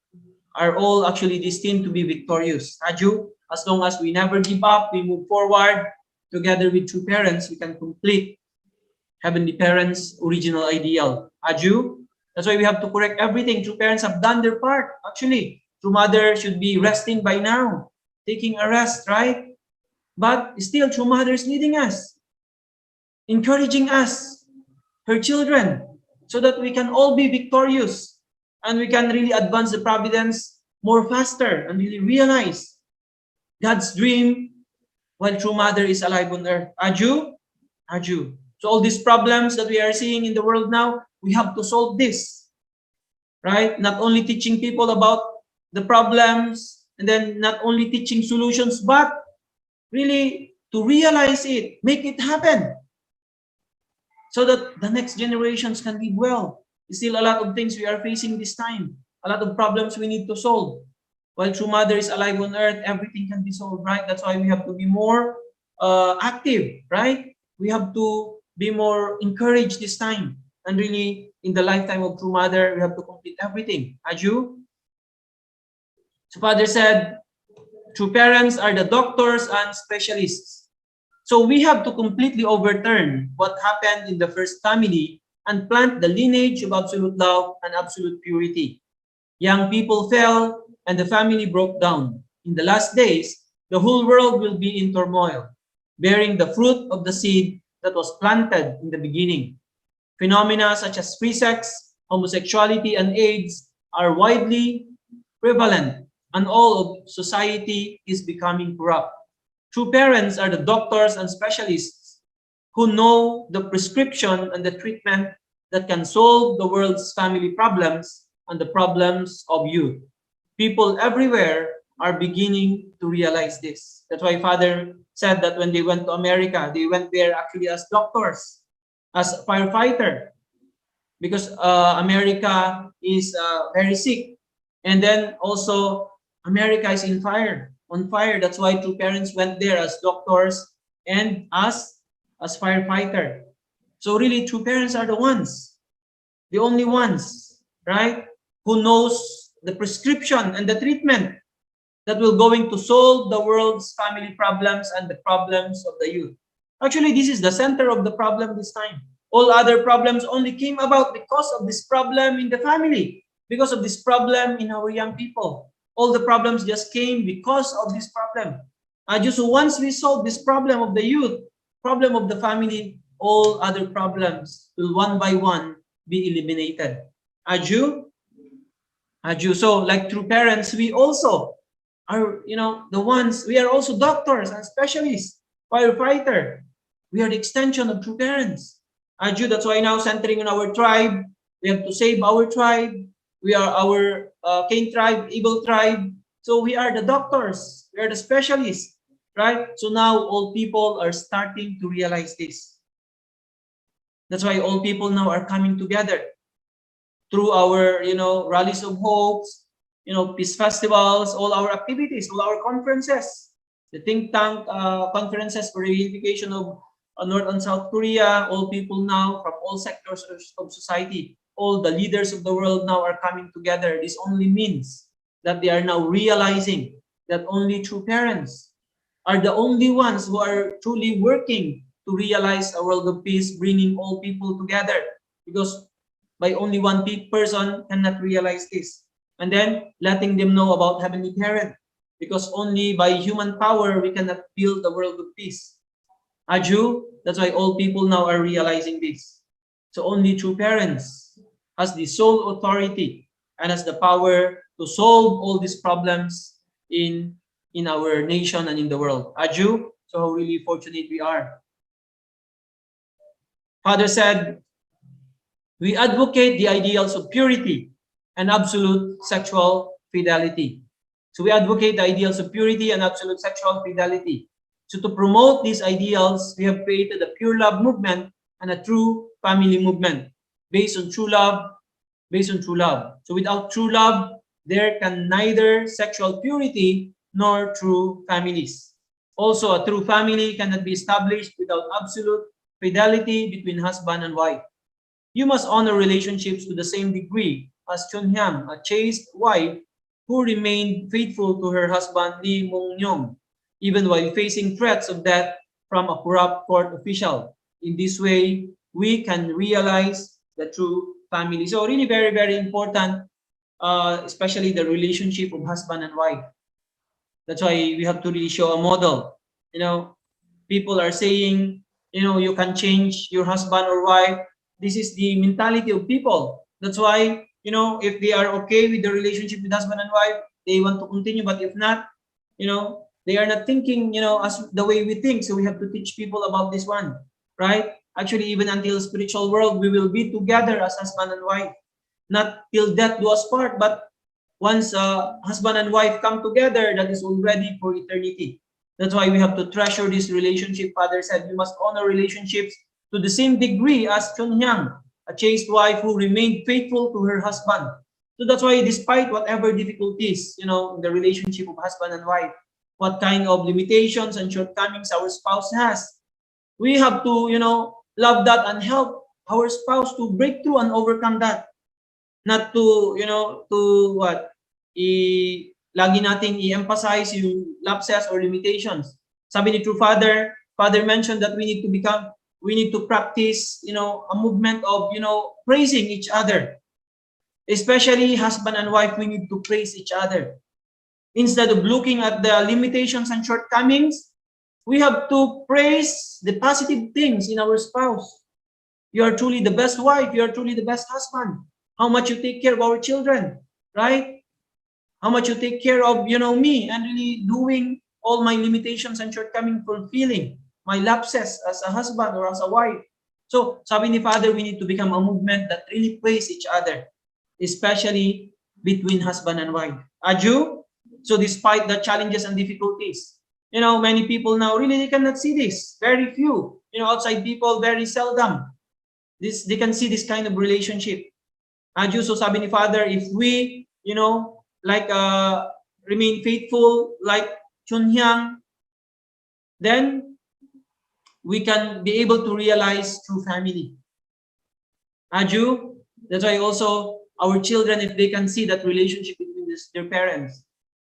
are all actually destined to be victorious. Aju, as long as we never give up, we move forward together with true parents, we can complete Heavenly Parents' original ideal. Aju, that's why we have to correct everything. True parents have done their part. Actually, true mother should be resting by now, taking a rest, right? But still, true mother is leading us, encouraging us, her children, so that we can all be victorious and we can really advance the providence more faster and really realize God's dream while true mother is alive on earth. Aju? Aju. So all these problems that we are seeing in the world now, we have to solve this, right? Not only teaching people about the problems and then not only teaching solutions, but really to realize it, make it happen so that the next generations can live well. There's still a lot of things we are facing this time, a lot of problems we need to solve. While true mother is alive on earth, everything can be solved, right? That's why we have to be more active, right? We have to be more encouraged this time. And really, in the lifetime of true mother, we have to complete everything. Aju? So Father said, true parents are the doctors and specialists. So we have to completely overturn what happened in the first family and plant the lineage of absolute love and absolute purity. Young people fell and the family broke down. In the last days, the whole world will be in turmoil, bearing the fruit of the seed that was planted in the beginning. Phenomena such as free sex, homosexuality, and AIDS are widely prevalent, and all of society is becoming corrupt. True parents are the doctors and specialists who know the prescription and the treatment that can solve the world's family problems and the problems of youth. People everywhere are beginning to realize this. That's why Father said that when they went to America, they went there actually as doctors, as a firefighter, because America is very sick. And then also America is on fire. That's why true parents went there as doctors and as firefighter. So really, true parents are the only ones, right, who knows the prescription and the treatment that will going to solve the world's family problems and the problems of the youth. Actually, this is the center of the problem this time. All other problems only came about because of this problem in the family, because of this problem in our young people. All the problems just came because of this problem. Just once we solve this problem of the youth, problem of the family, all other problems will one by one be eliminated. Aju? Aju. So like true parents, we also are, the ones, we are also doctors and specialists, firefighter. We are the extension of true parents. Aju, that's why now centering on our tribe, we have to save our tribe. We are our Cain tribe, Abel tribe. So we are the doctors, we are the specialists, right? So now all people are starting to realize this. That's why all people now are coming together through our, rallies of hopes, peace festivals, all our activities, all our conferences, the think tank conferences for the unification of North and South Korea. All people now from all sectors of society, all the leaders of the world now are coming together. This only means that they are now realizing that only true parents are the only ones who are truly working to realize a world of peace, bringing all people together, because by only one person cannot realize this. And then letting them know about Heavenly Parent, because only by human power we cannot build the world of peace. Aju, that's why all people now are realizing this. So only true parents has the sole authority and has the power to solve all these problems in our nation and in the world. Aju, so how really fortunate we are. Father said, we advocate the ideals of purity and absolute sexual fidelity. So we advocate the ideals of purity and absolute sexual fidelity. So to promote these ideals, we have created a pure love movement and a true family movement based on true love, So without true love, there can neither sexual purity nor true families. Also, a true family cannot be established without absolute fidelity between husband and wife. You must honor relationships to the same degree as Chunhyam, a chaste wife who remained faithful to her husband Lee Mung-nyong, even while facing threats of death from a corrupt court official. In this way, we can realize the true family. So really very, very important, especially the relationship of husband and wife. That's why we have to really show a model. People are saying, you can change your husband or wife. This is the mentality of people. That's why, if they are okay with the relationship with husband and wife, they want to continue. But if not, they are not thinking, as the way we think. So we have to teach people about this one, right? Actually, even until spiritual world, we will be together as husband and wife. Not till death do us part, but once husband and wife come together, that is already for eternity. That's why we have to treasure this relationship. Father said, we must honor relationships to the same degree as Chunhyang, a chaste wife who remained faithful to her husband. So that's why despite whatever difficulties, in the relationship of husband and wife, what kind of limitations and shortcomings our spouse has, we have to, love that and help our spouse to break through and overcome that. Not to, lagi nating i-emphasize yung lapses or limitations. Sabi ni True Father, Father mentioned that we need to practice, a movement of, praising each other. Especially husband and wife, we need to praise each other. Instead of looking at the limitations and shortcomings, we have to praise the positive things in our spouse. You are truly the best wife. You are truly the best husband. How much you take care of our children, right? How much you take care of, me, and really doing all my limitations and shortcomings, fulfilling my lapses as a husband or as a wife. So, sabi ni Father, we need to become a movement that really praise each other, especially between husband and wife. Aju? So, despite the challenges and difficulties, many people now really they cannot see this. Very few, outside people, very seldom. They can see this kind of relationship. Aju, so sabi ni Father, if we, remain faithful like Chunhyang, then we can be able to realize true family. Aju, that's why also our children, if they can see that relationship between their parents,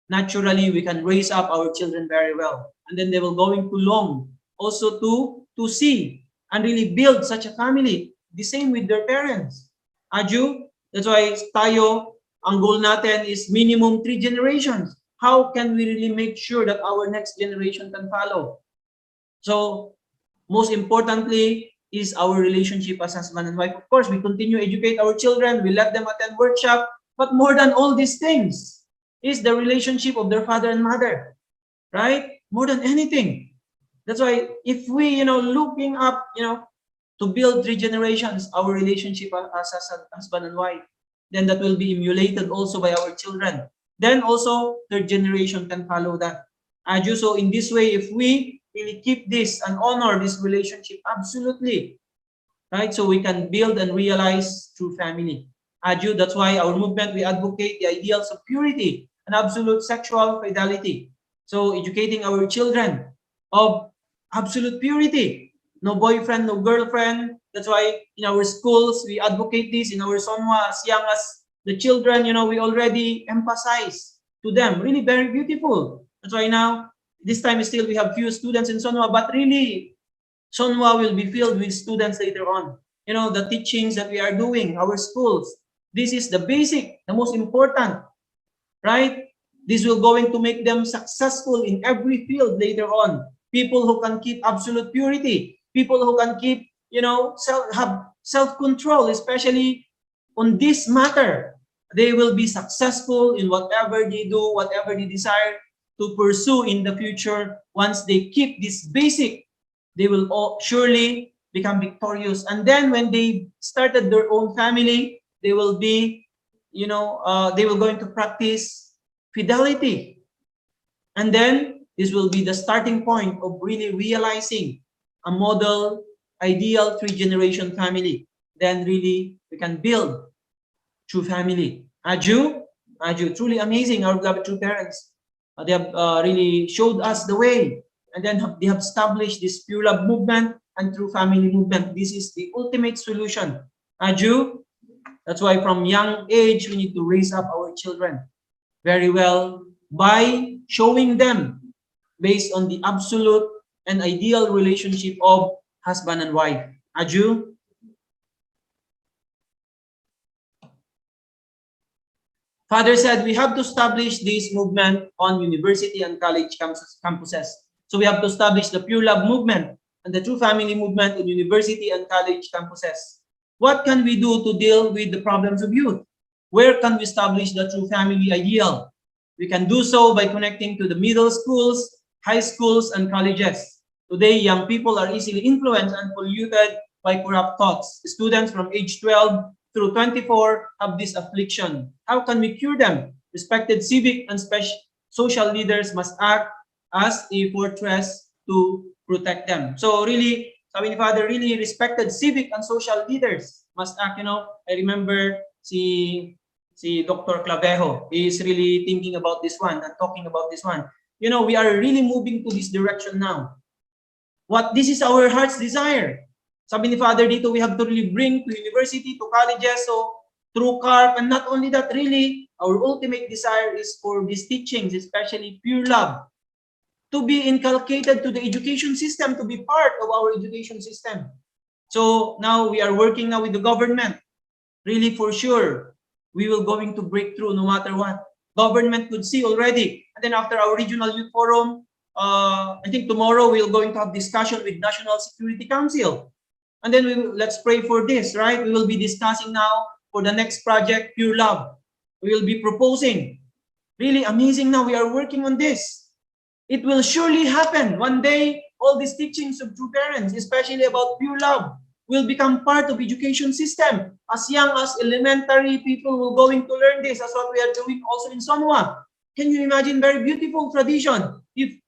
naturally we can raise up our children very well. And then they will going to long also to see and really build such a family. The same with their parents. Aju, that's why tayo, ang goal natin is minimum 3 generations. How can we really make sure that our next generation can follow? So, most importantly is our relationship as husband and wife. Of course, we continue to educate our children. We let them attend workshop. But more than all these things is the relationship of their father and mother. Right? More than anything. That's why if we, looking up, to build 3 generations, our relationship as husband and wife, then that will be emulated also by our children. Then also, 3rd generation can follow that. Aju, so in this way, if we really keep this and honor this relationship, absolutely, right? So we can build and realize true family. Aju, that's why our movement, we advocate the ideals of purity and absolute sexual fidelity. So educating our children of absolute purity. No boyfriend, no girlfriend. That's why in our schools, we advocate this. In our Sonwa, as young as the children, we already emphasize to them. Really very beautiful. That's why now, this time still we have few students in Sonwa, but really, Sonwa will be filled with students later on. The teachings that we are doing, our schools. This is the basic, the most important, right? This will going to make them successful in every field later on. People who can keep absolute purity. People who can keep, have self-control, especially on this matter. They will be successful in whatever they do, whatever they desire to pursue in the future. Once they keep this basic, they will all surely become victorious. And then when they started their own family, they will be, they will going to practice fidelity. And then this will be the starting point of really realizing a model, ideal 3-generation family. Then really we can build true family. Aju, truly amazing, our beloved true parents. They have really showed us the way. And then they have established this pure love movement and true family movement. This is the ultimate solution. Aju, that's why from young age, we need to raise up our children very well by showing them based on the absolute and ideal relationship of husband and wife. Aju? Father said we have to establish this movement on university and college campuses. So we have to establish the pure love movement and the true family movement on university and college campuses. What can we do to deal with the problems of youth? Where can we establish the true family ideal? We can do so by connecting to the middle schools, high schools, and colleges. Today, young people are easily influenced and polluted by corrupt thoughts. Students from age 12 through 24 have this affliction. How can we cure them? Respected civic and social leaders must act as a fortress to protect them. So really, sabi ni Father, really respected civic and social leaders must act. I remember si Dr. Clavejo is really thinking about this one and talking about this one. We are really moving to this direction now. This is our heart's desire. Sabi ni Father dito, we have to really bring to university, to colleges, so true carp, and not only that, really, our ultimate desire is for these teachings, especially pure love, to be inculcated to the education system, to be part of our education system. So now we are working now with the government. Really, for sure, we will going to break through no matter what. Government could see already. And then after our regional youth forum, I think tomorrow we're going to have discussion with National Security Council. And then let's pray for this, right? We will be discussing now for the next project, Pure Love. We will be proposing. Really amazing now, we are working on this. It will surely happen. One day, all these teachings of true parents, especially about pure love, will become part of education system. As young as elementary, people will going to learn this. That's what we are doing also in Samoa. Can you imagine? Very beautiful tradition. If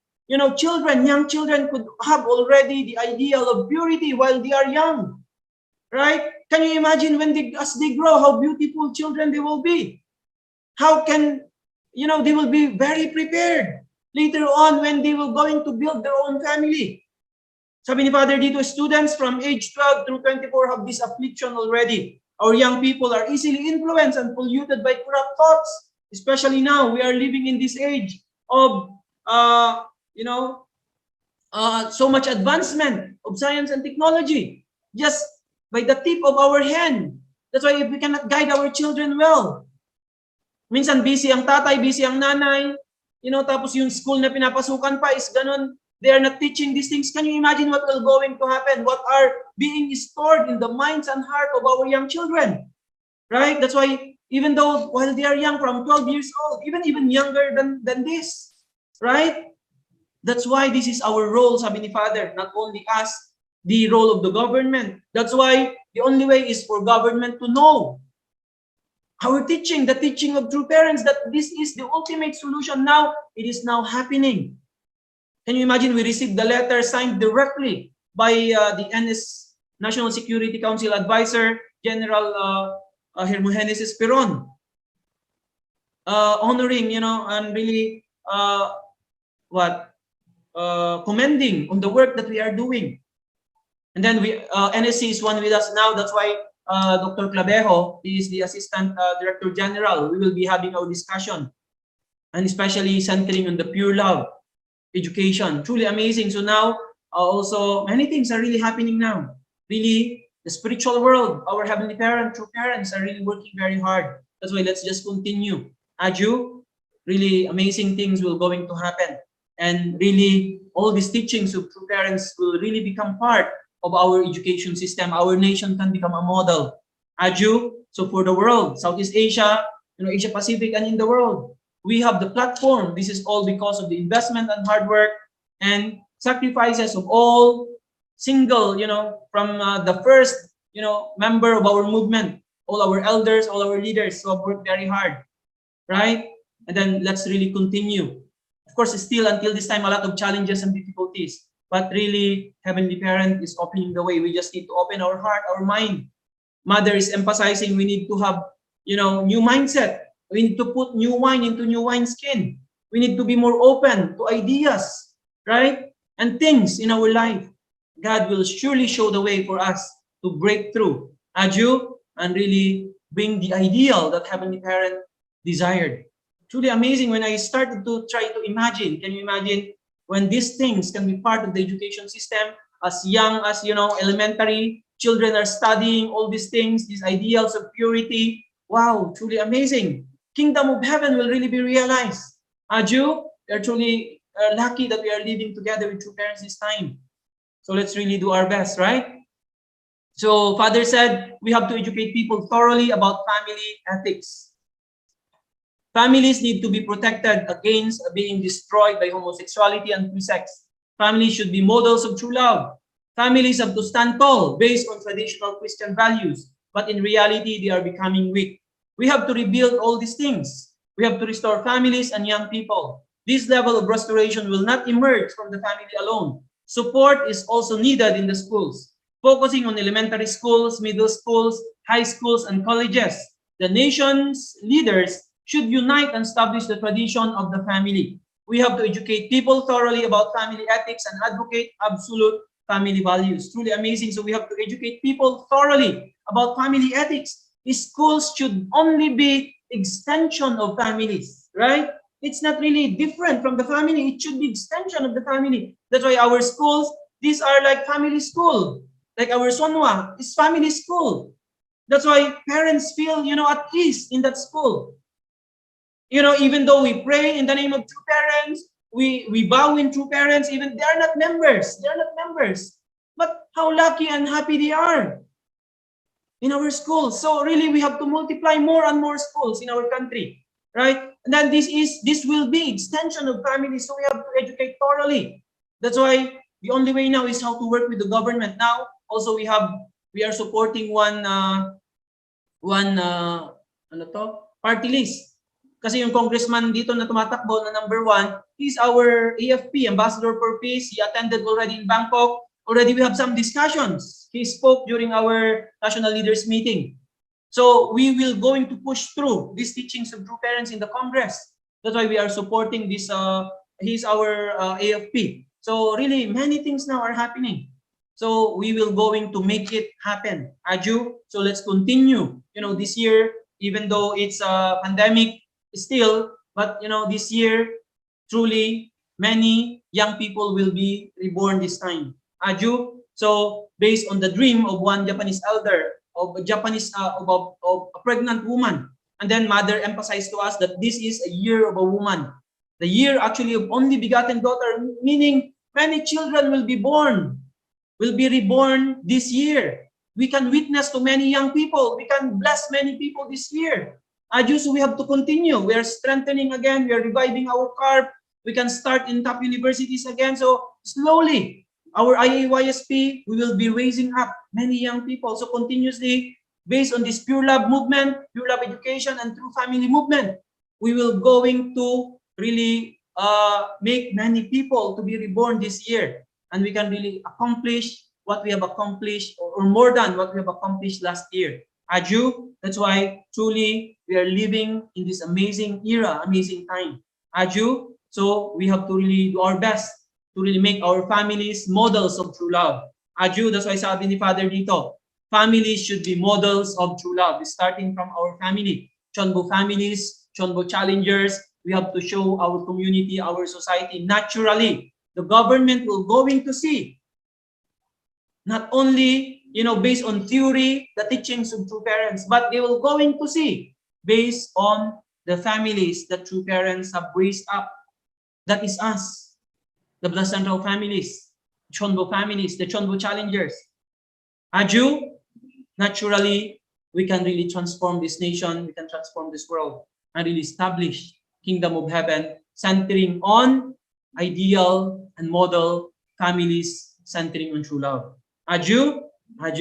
children, young children could have already the ideal of purity while they are young, right? Can you imagine when as they grow, how beautiful children they will be? How can, they will be very prepared later on when they will going to build their own family. Sabi ni Father dito, students from age 12 through 24 have this affliction already. Our young people are easily influenced and polluted by corrupt thoughts. Especially now, we are living in this age of, so much advancement of science and technology. Just by the tip of our hand. That's why if we cannot guide our children well, minsan busy ang tatay, busy ang nanay, tapos yung school na pinapasukan pa is ganun. They are not teaching these things. Can you imagine what will going to happen? What are being stored in the minds and heart of our young children? Right? That's why even though while they are young, from 12 years old, even younger than this, right? That's why this is our role, sabi ni Father, not only us, the role of the government. That's why the only way is for government to know our teaching, the teaching of true parents, that this is the ultimate solution now. It is now happening. Can you imagine? We received the letter signed directly by the NS National Security Council Advisor, General Hermogenes Esperon, honoring, and really, commending on the work that we are doing. And then NSC is one with us now. That's why Dr. Clavejo is the Assistant Director General. We will be having our discussion, and especially centering on the pure love education. Truly amazing. So now also many things are really happening now. Really, the spiritual world, our heavenly parent, true parents are really working very hard. That's why let's just continue. Aju, really amazing things will going to happen. And really, all these teachings of true parents will really become part of our education system. Our nation can become a model. Aju, so for the world, Southeast Asia, Asia Pacific, and in the world, we have the platform. This is all because of the investment and hard work and sacrifices of all single, from the first, member of our movement, all our elders, all our leaders who have worked very hard, right? And then let's really continue. Of course, still until this time, a lot of challenges and difficulties, but really, Heavenly Parent is opening the way. We just need to open our heart, our mind. Mother is emphasizing we need to have, new mindset. We need to put new wine into new wineskin. We need to be more open to ideas, right? And things in our life. God will surely show the way for us to break through, Aju, and really bring the ideal that Heavenly Parent desired. Truly amazing when I started to try to imagine. Can you imagine when these things can be part of the education system as young as, elementary children are studying all these things, these ideals of purity. Wow, truly amazing. Kingdom of heaven will really be realized. Aju, we are truly lucky that we are living together with true parents this time. So let's really do our best, right? So Father said we have to educate people thoroughly about family ethics. Families need to be protected against being destroyed by homosexuality and free sex. Families should be models of true love. Families have to stand tall based on traditional Christian values, but in reality, they are becoming weak. We have to rebuild all these things. We have to restore families and young people. This level of restoration will not emerge from the family alone. Support is also needed in the schools, focusing on elementary schools, middle schools, high schools, and colleges. The nation's leaders should unite and establish the tradition of the family. We have to educate people thoroughly about family ethics and advocate absolute family values. Truly amazing. So we have to educate people thoroughly about family ethics. schools should only be extension of families, right? It's not really different from the family. It should be extension of the family. That's why our schools, these are like family school. Like our Sonwa is family school. That's why parents feel, at ease in that school. Even though we pray in the name of true parents, we bow in true parents, even they are not members. They are not members. But how lucky and happy they are in our schools. So really, we have to multiply more and more schools in our country, right? And then this will be extension of family. So we have to educate thoroughly. That's why the only way now is how to work with the government. Now, also we are supporting one party list. Kasi yung congressman dito na tumatakbo na number 1, he's our AFP, Ambassador for Peace. He attended already in Bangkok. Already we have some discussions. He spoke during our national leaders meeting. So we will going to push through these teachings of true parents in the Congress. That's why we are supporting this. He's our AFP. So really many things now are happening. So we will going to make it happen. Aju. So let's continue. This year, even though it's a pandemic still, but this year, truly many young people will be reborn this time. Aju. So based on the dream of one Japanese elder, of a pregnant woman, and then mother emphasized to us that this is a year of a woman, the year actually of only begotten daughter, meaning many children will be reborn this year. We can witness to many young people. We can bless many people this year. Aju, so we have to continue. We are strengthening again. We are reviving our CARP. We can start in top universities again. So slowly, our IAYSP, we will be raising up many young people. So continuously, based on this pure love movement, pure love education, and true family movement, we will going to really make many people to be reborn this year. And we can really accomplish what we have accomplished, or more than what we have accomplished last year. Aju, that's why truly we are living in this amazing era, amazing time. Aju, so we have to really do our best to really make our families models of true love. Aju, that's why sabi ni Father dito, families should be models of true love, starting from our family. Chonbo families, Chonbo challengers, we have to show our community, our society naturally. The government will going to see, not only based on theory, the teachings of true parents, but they will going to see based on the families that true parents have raised up. That is us, the Blood Central families, Chonbo families, the Chonbo challengers. Aju, naturally, we can really transform this nation, we can transform this world, and really establish kingdom of heaven, centering on ideal and model families, centering on true love. Aju.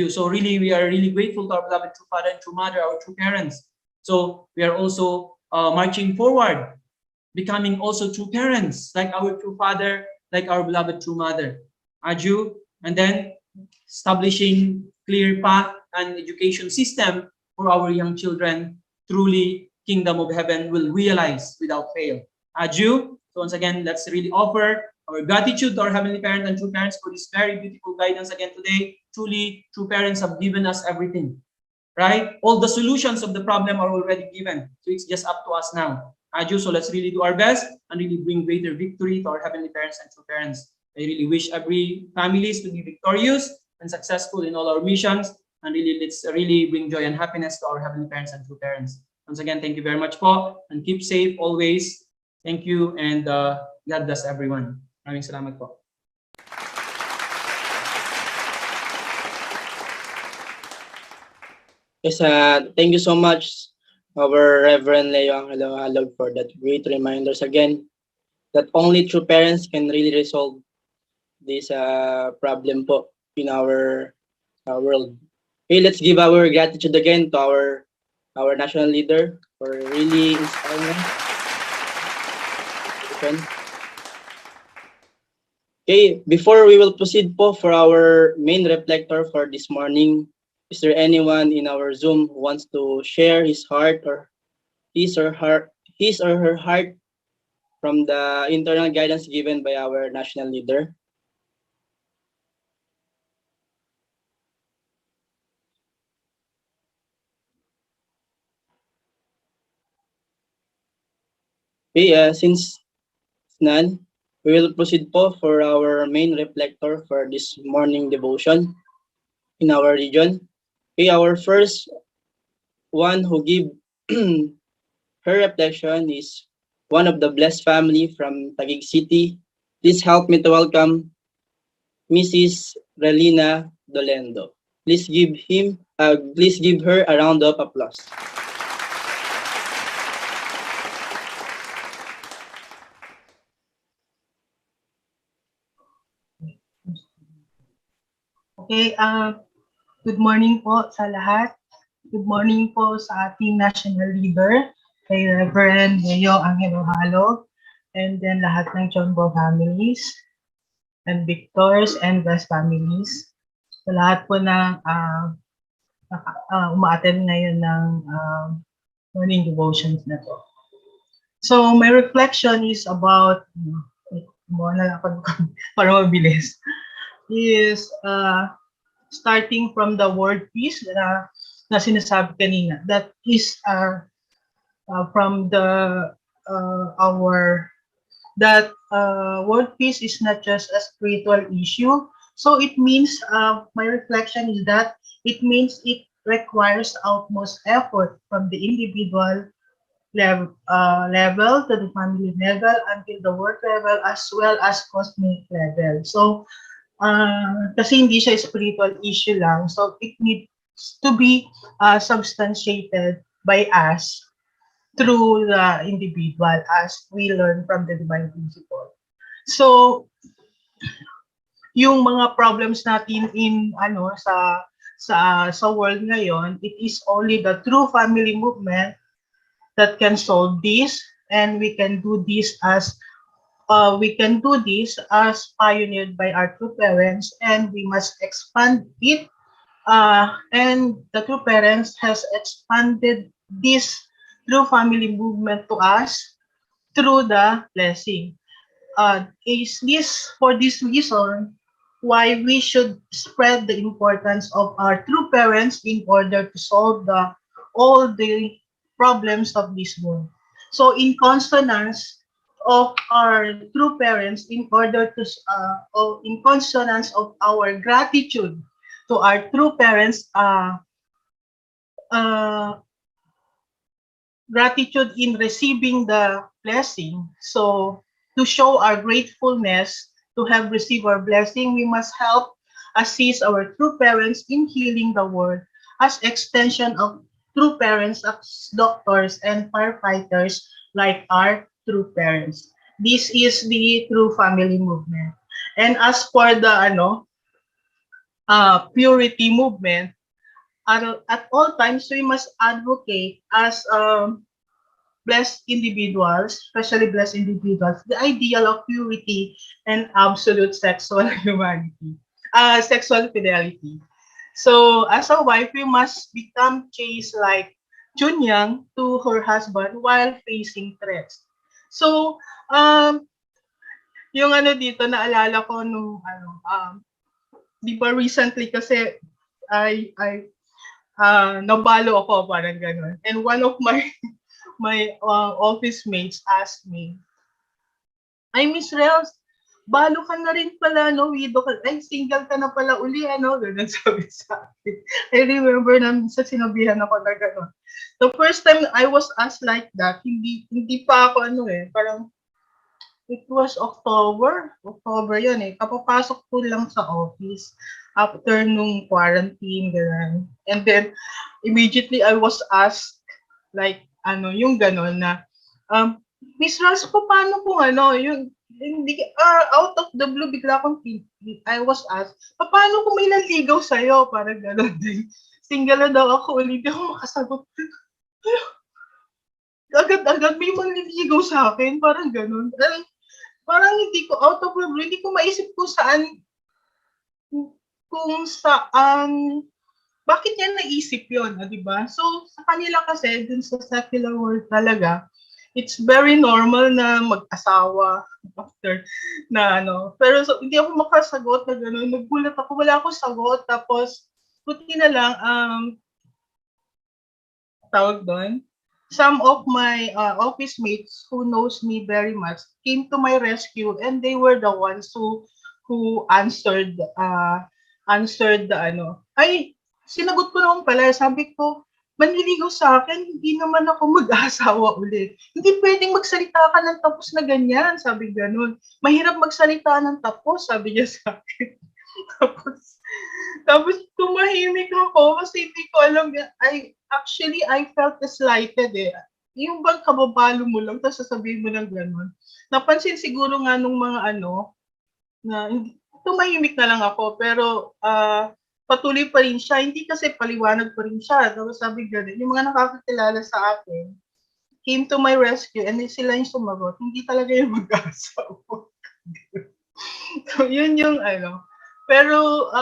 So really, we are really grateful to our beloved true father and true mother, our true parents. So we are also marching forward, becoming also true parents, like our true father, like our beloved true mother. Aju. And then establishing clear path and education system for our young children. Truly, kingdom of heaven will realize without fail. Aju. So once again, let's really offer our gratitude to our Heavenly Parent and true parents for this very beautiful guidance again today. Truly, true parents have given us everything, right? All the solutions of the problem are already given. So it's just up to us now. Aju, so let's really do our best and really bring greater victory to our Heavenly Parents and true parents. I really wish every families to be victorious and successful in all our missions. And really, let's really bring joy and happiness to our Heavenly Parents and true parents. Once again, thank you very much po, and keep safe always. Thank you, and God bless everyone. Maraming salamat po. Yes, thank you so much, our Reverend Leo Angelo Halog, for that great reminders again, that only true parents can really resolve this problem po in our world. Okay, let's give our gratitude again to our national leader for really inspiring us. Okay, before we will proceed po for our main reflector for this morning, is there anyone in our Zoom who wants to share his heart or his or her heart from the internal guidance given by our national leader? Okay, since none, we will proceed po for our main reflector for this morning devotion in our region. Okay, our first one who give her reflection is one of the blessed family from Taguig City. Please help me to welcome Mrs. Relina Dolendo. Please give her a round of applause. Okay, good morning po sa lahat. Good morning po sa ating national leader, kay Reverend Leo Angelo Halo, and then lahat ng Chonbo families, and Victors and West families. Sa lahat po ng umaattend ngayon ng morning devotions na to. So, my reflection is about, para mabilis, is starting from the word peace na sinasabi kanina. That is from the word peace is not just a spiritual issue. So it means, my reflection is that it means it requires utmost effort from the individual level to the family level until the world level as well as cosmic level. So kasi hindi siya spiritual issue lang, so it needs to be substantiated by us through the individual as we learn from the divine principle. So yung mga problems natin in sa world ngayon, it is only the true family movement that can solve this, and we can do this as pioneered by our true parents, and we must expand it. And the true parents has expanded this true family movement to us through the blessing. Is this for this reason why we should spread the importance of our true parents in order to solve all the problems of this world. So in consonance of our true parents, in consonance of our gratitude to our true parents, gratitude in receiving the blessing. So to show our gratefulness to have received our blessing, we must help assist our true parents in healing the world as extension of true parents as doctors and firefighters like our true parents. This is the true family movement. And as for the purity movement, at all times we must advocate as blessed individuals, especially blessed individuals, the ideal of purity and absolute sexual fidelity. So as a wife, we must become chaste like Chunyang to her husband while facing threats. So yung dito naalala ko nung di ba recently kasi I nabalo ako, parang ganun. And one of my office mates asked me, "Ay, Miss Rels, balo ka na rin pala, no? Widow ka, ay, single ka na pala uli, ganun sabi sa akin. I remember na minsan sinabihan ako na ganun. The first time I was asked like that, hindi pa ako parang it was October yun kapapasok ko lang sa office after nung quarantine, ganun. And then, immediately I was asked, like, yung gano'n na, Miss Ras, paano kung yung, out of the blue, bigla akong, I was asked, paano kung may nanligaw sa'yo? Parang gano'n din. Single na daw ako, ulit ako makasagot. Agad-agad may manliligaw sa akin, parang gano'n. Parang hindi ko, out of the blue, hindi ko maisip kung saan, bakit niya naisip yun, di ba? So, sa kanila kasi, dun sa secular world talaga, it's very normal na mag-asawa after na Pero so, hindi ako makasagot na gano'n. Nagulat ako, wala akong sagot. Tapos, puti na lang, tawag doon, some of my office mates who knows me very much came to my rescue, and they were the ones who answered the ano. Ay, sinagot ko naman pala, sabi ko, manliligaw sa akin, hindi naman ako mag-asawa ulit. Hindi pwedeng magsalita ka ng tapos na ganyan, sabi ganun. Mahirap magsalita ng tapos, sabi niya sa akin. tapos, tapos tumahimik ako kasi hindi ko alam. I felt slighted eh. Yung bang kababalo mo lang, tapos sasabihin mo ng gano'n. Napansin siguro nga nung mga na tumahimik na lang ako, pero patuloy pa rin siya. Hindi kasi paliwanag pa rin siya. Tapos sabi gano'n, yung mga nakakakilala sa akin, came to my rescue, and sila yung sumagot, hindi talaga yung mag-asawa. So, yun yung Pero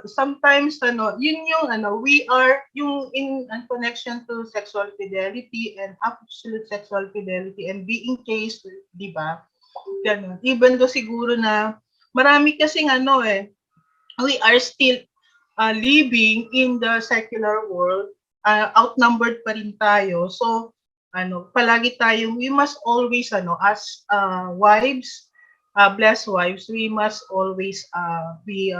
sometimes yun yung we are yung in connection to sexual fidelity and absolute sexual fidelity and being chaste, di ba? Ganun. Even though siguro na marami kasing we are still living in the secular world, outnumbered pa rin tayo. So palagi tayong we must always as wives, blessed wives, we must always be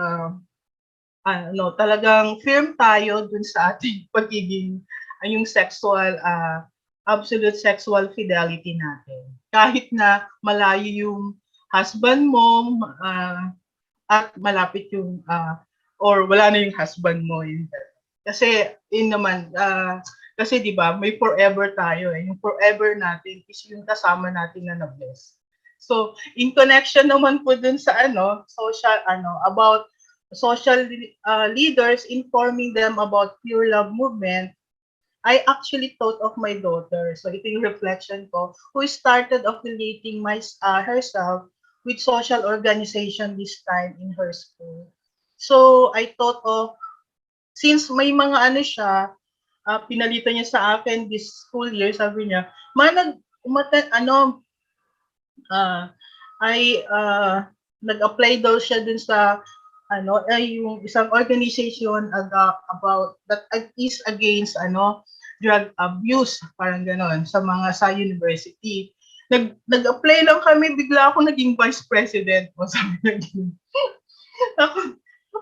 talagang firm tayo dun sa ating pagiging yung sexual absolute sexual fidelity natin. Kahit na malayo yung husband mo at malapit yung or wala na yung husband mo yun. Kasi kasi 'di ba, may forever tayo eh. Yung forever natin is yung kasama natin na na-bless. So, in connection naman po dun sa about social leaders informing them about pure love movement, I actually thought of my daughter. So, ito yung reflection ko, who started affiliating herself with social organization this time in her school. So, I thought of, since may mga siya, pinalitan niya sa akin this school year, sabi niya, nag-apply daw siya dun sa yung isang organization about that is against drug abuse, parang gano'n, sa university. Nag-apply lang kami, bigla ako naging vice president mo, sabi niya. Ako,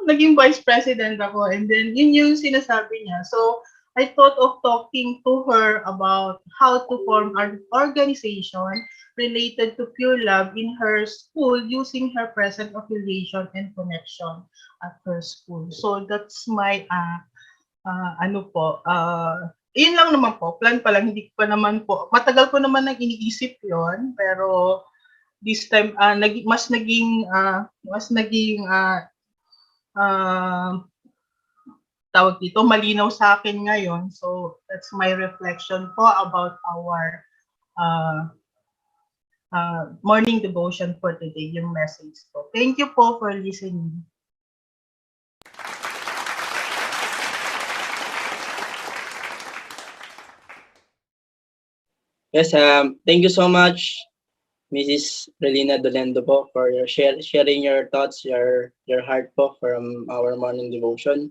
naging vice president ako, and then yun yung sinasabi niya. So I thought of talking to her about how to form an organization related to pure love in her school using her present affiliation and connection at her school. So that's my yun lang naman po, plan pa lang, hindi pa naman po, matagal ko naman nang iniisip yon, pero this time mas naging tawag dito, malinaw sa akin ngayon. So that's my reflection po about our morning devotion for today, yung message ko. Thank you po for listening. Yes, thank you so much, Mrs. Relina Dolendo po, for your sharing your thoughts, your heart po from our morning devotion.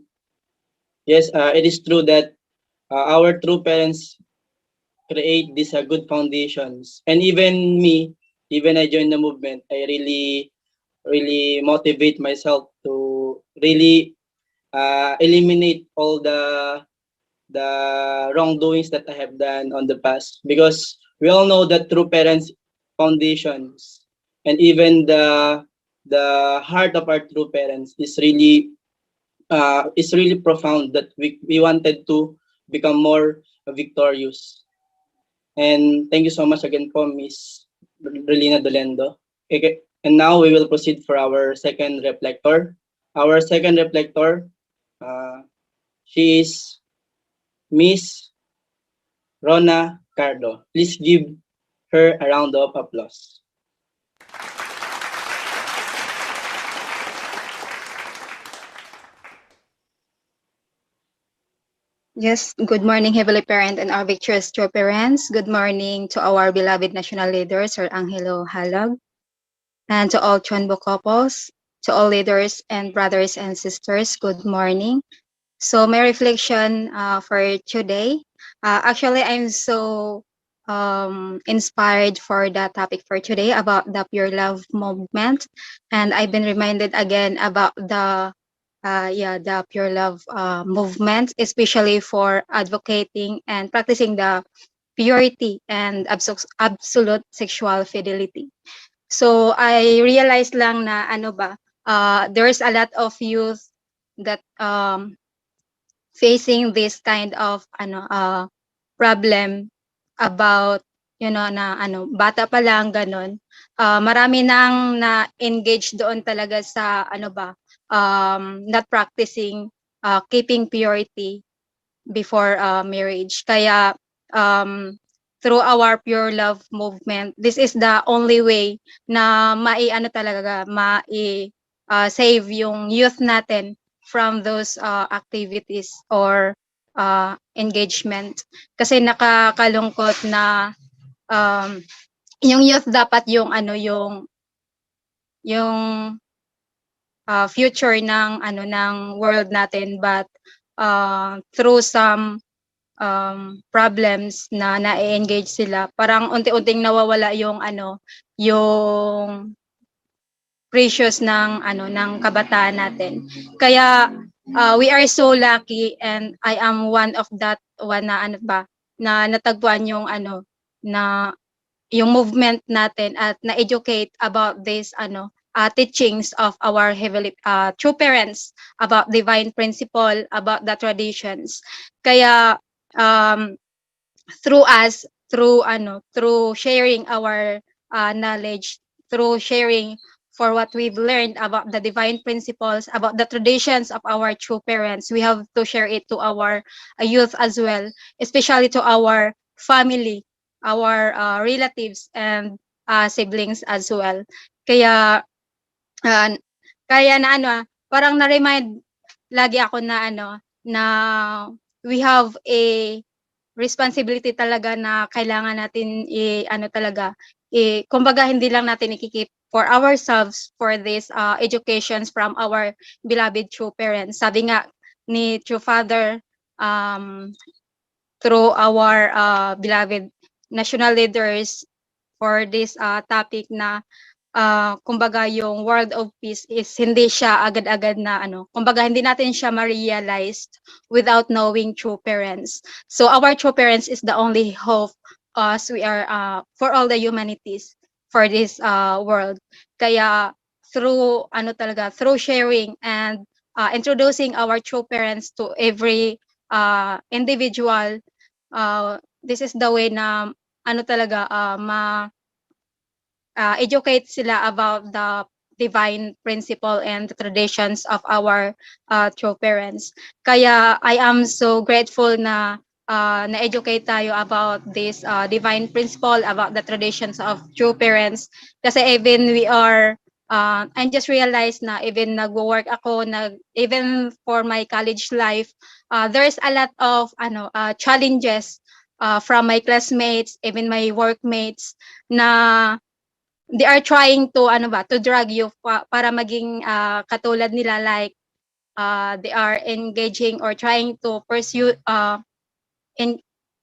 Yes, it is true that our true parents create these good foundations. And even me, even I joined the movement, I really motivate myself to really eliminate all the wrongdoings that I have done on the past, because we all know that true parents foundations and even the heart of our true parents is really profound, that we wanted to become more victorious. And thank you so much again po, Miss Relina Dolendo. Okay. And now we will proceed for our second reflector. Our second reflector, she is Miss Rona Cardo. Please give her a round of applause. Yes, good morning, Heavenly Parent and our victorious true parents. Good morning to our beloved national leaders, Sir Angelo Halag, and to all Chonbo couples, to all leaders and brothers and sisters, good morning. So my reflection for today, Actually, I'm so inspired for the topic for today about the pure love movement, and I've been reminded again about the pure love movement, especially for advocating and practicing the purity and absolute sexual fidelity. So I realized lang na there's a lot of youth that facing this kind of problem about na bata pa lang ganon. Marami nang na-engage doon talaga sa not practicing keeping purity before marriage. Kaya through our pure love movement, this is the only way na save yung youth natin from those activities or engagement. Kasi nakakalungkot na yung youth dapat yung future ng world natin, but through some problems na na-engage sila, parang unti-unting nawawala yung precious ng kabataan natin. Kaya we are so lucky, and I am one of that one na natagpuan yung na yung movement natin at na-educate about this teachings of our heavenly true parents about divine principle, about the traditions. Kaya through sharing our knowledge, through sharing for what we've learned about the divine principles, about the traditions of our true parents, we have to share it to our youth as well, especially to our family, our relatives and siblings as well. Kaya parang na-remind lagi ako na we have a responsibility talaga na kailangan natin kumbaga hindi lang natin ikikip for ourselves for this educations from our beloved true parents. Sabi nga ni True Father, through our beloved national leaders for this topic na kumbaga yung world of peace is hindi siya agad-agad na kumbaga hindi natin siya ma-realized without knowing true parents. So our true parents is the only hope as we are for all the humanities for this world. Kaya through through sharing and introducing our true parents to every individual, this is the way na educate sila about the divine principle and the traditions of our true parents. Kaya I am so grateful na na-educate tayo about this divine principle, about the traditions of true parents. Kasi even we are, I just realized na even nag-work ako, even for my college life, there's a lot of challenges from my classmates, even my workmates, na they are trying to to drag you para maging katulad nila, like they are engaging or trying to pursue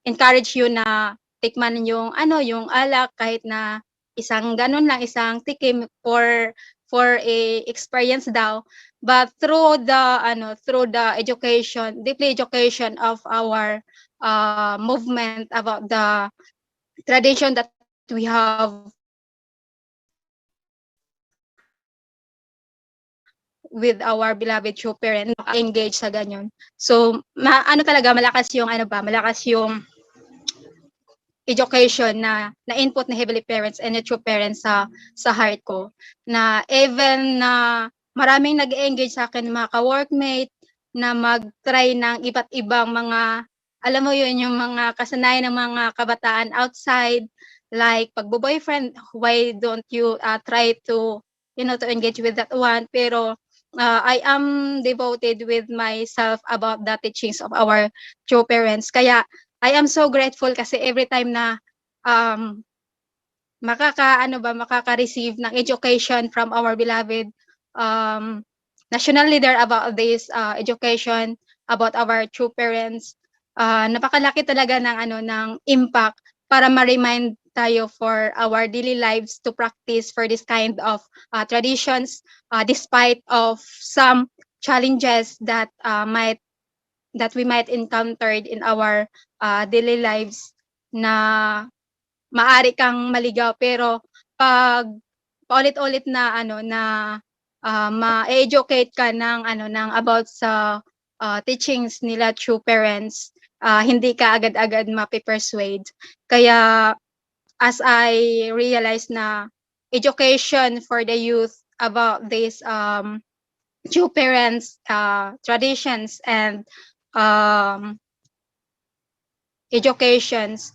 encourage you na tikman yung yung alak kahit na isang ganun lang, isang tikim for a experience daw, but through the education, deeply education of our movement about the tradition that we have with our beloved true parents, engage sa ganyan. So talaga malakas yung malakas yung education na input na heavenly parents and the true parents sa heart ko, na even na maraming nag-engage sa akin, mga ka-workmate, na mag-try ng iba't ibang mga, alam mo yun, yung mga kasanayan ng mga kabataan outside, like pagbo-boyfriend, why don't you try to to engage with that one. Pero I am devoted with myself about the teachings of our true parents. Kaya I am so grateful kasi every time na makaka-receive ng education from our beloved national leader about this education about our true parents, napakalaki talaga ng ng impact para ma-remind tayo for our daily lives to practice for this kind of traditions despite of some challenges that we might encountered in our daily lives na maari kang maligaw pero pag paulit-ulit na ma-educate ka ng ng about sa teachings nila through parents, hindi ka agad-agad mape-persuade. Kaya as I realized na education for the youth about this through parents traditions and educations,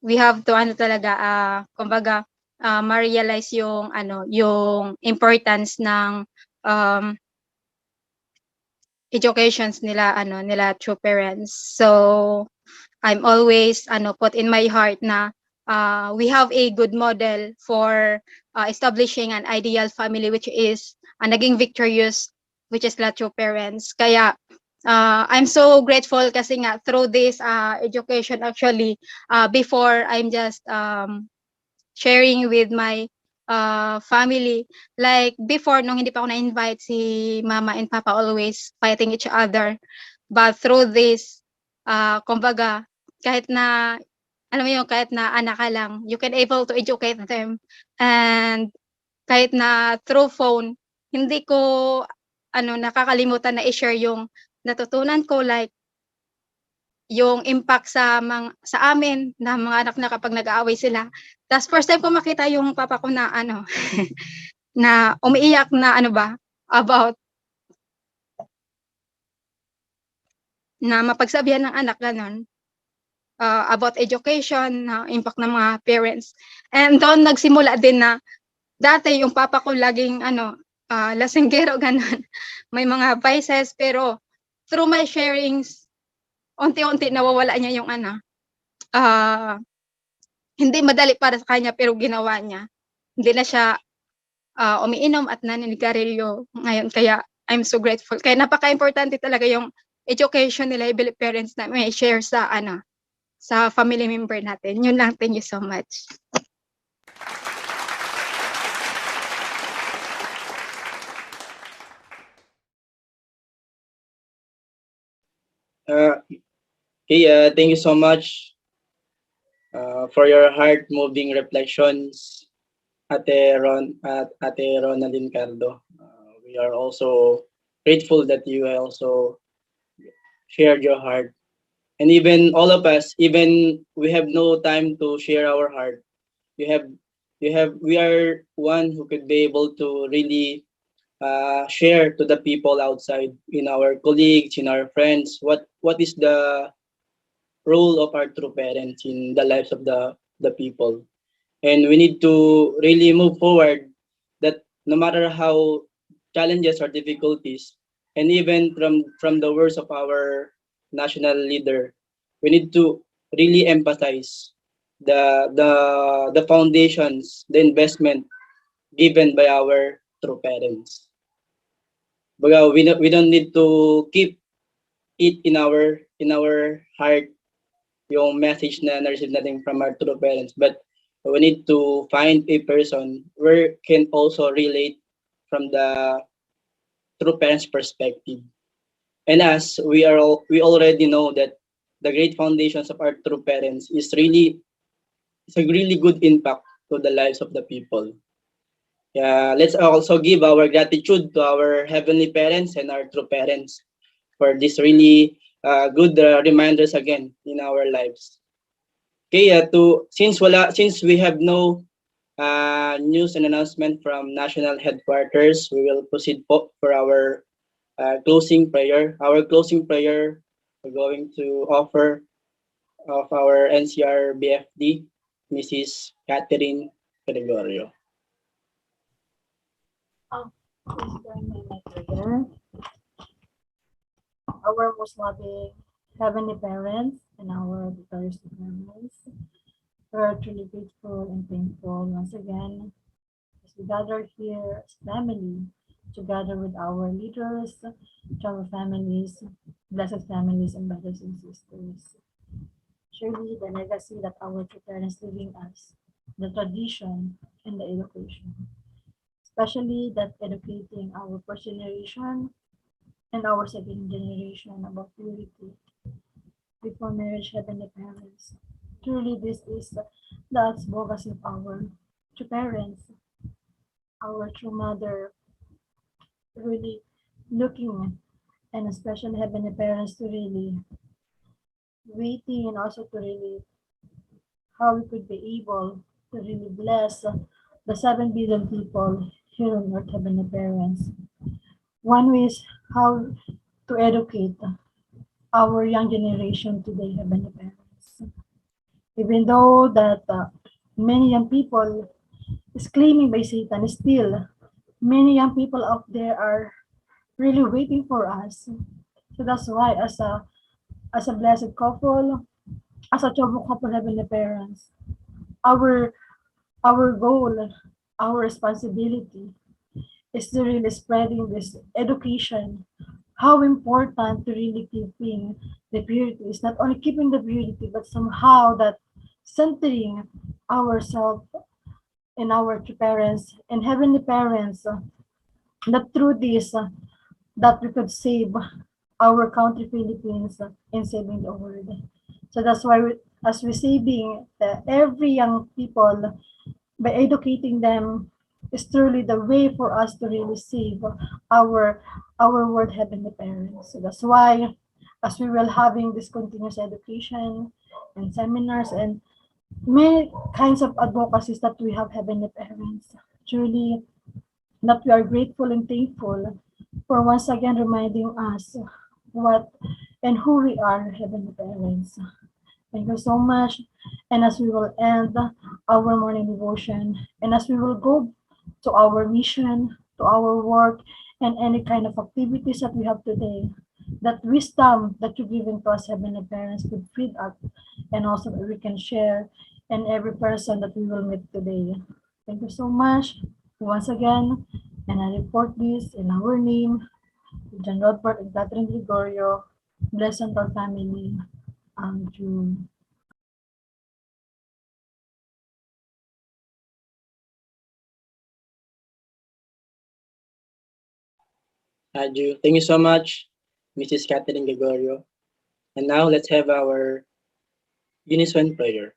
we have to talaga kumbaga ma-realize yung yung importance ng educations nila nila through parents. So I'm always put in my heart na we have a good model for establishing an ideal family which is naging victorious, which is la through parents. Kaya I'm so grateful kasi nga through this education actually before I'm just sharing with my family. Like before, nung hindi pa ako na-invite, si mama and papa always fighting each other. But through this, kumbaga, kahit na, alam mo yun, kahit na anak ka lang, you can able to educate them. And kahit na through phone, hindi ko nakakalimutan na i-share yung natutunan ko, like yung impact sa amin na mga anak na kapag nag-aaway sila. Tapos first time ko makita yung papa ko na na umiiyak na about na mapagsabihan ng anak ganon. About education, impact ng mga parents. And doon nagsimula din na dati yung papa ko laging lasinggero ganon. May mga vices pero through my sharings unti-unti nawawala niya yung hindi madali para sa kanya pero ginawa niya. Hindi na siya umiinom at naninigarilyo ngayon. Kaya I'm so grateful. Kaya napaka-importante talaga yung education nila, i-believe parents na may share sa sa family member natin. Yun lang. Thank you so much. Okay, thank you so much for your heart-moving reflections, Ate Ronaldine Cardo. We are also grateful that you also shared your heart. And even all of us, even we have no time to share our heart. We are one who could be able to really share to the people outside, in our colleagues, in our friends, what is the role of our true parents in the lives of the people. And we need to really move forward that no matter how challenges or difficulties, and even from the words of our national leader, we need to really emphasize the foundations, the investment given by our true parents. But we don't need to keep it in our heart yung message na na-receive natin from our true parents, but we need to find a person where can also relate from the true parents perspective. And as we already know that the great foundations of our true parents is a really good impact to the lives of the people. Yeah, let's also give our gratitude to our heavenly parents and our true parents for this really good reminders again in our lives. Okay, since we have no news and announcement from national headquarters, we will proceed for our closing prayer. Our closing prayer, we're going to offer of our NCR BFD, Mrs. Catherine Gregorio. Please join me in my prayer. Our most loving Heavenly Parents and our victorious parents, we are truly grateful and thankful once again as we gather here as family together with our leaders, to our families, blessed families and brothers and sisters. Surely the legacy that our two parents leaving us, the tradition and the education, especially that educating our first generation and our second generation about purity before marriage, heavenly parents. Truly, this is the advocacy of our two parents, our true mother, really looking, and especially heavenly parents to really waiting and also to really how we could be able to really bless the 7 billion people here on earth, heavenly parents. One way is how to educate our young generation today, heavenly parents. Even though that many young people is claiming by Satan, still many young people out there are really waiting for us. So that's why as a blessed couple, as a chobo couple, heavenly parents, our our goal, our responsibility is to really spreading this education. How important to really keeping the purity is not only keeping the purity, but somehow that centering ourselves and our two parents and heavenly parents, that through this, that we could save our country Philippines in saving the world. So that's why as we're saving every young people by educating them is truly the way for us to really save our world heavenly parents. So that's why as we will having this continuous education and seminars and many kinds of advocacies that we have heavenly parents. Truly that we are grateful and thankful for once again reminding us what and who we are, heavenly parents. Thank you so much. And as we will end our morning devotion, and as we will go to our mission, to our work, and any kind of activities that we have today, that wisdom that you've given to us, heavenly parents, could feed us, and also that we can share in every person that we will meet today. Thank you so much once again, and I report this in our name, John Rodbert and Catherine Gregorio, bless our family, June. Thank you so much, Mrs. Catherine Gregorio. And now let's have our unison prayer.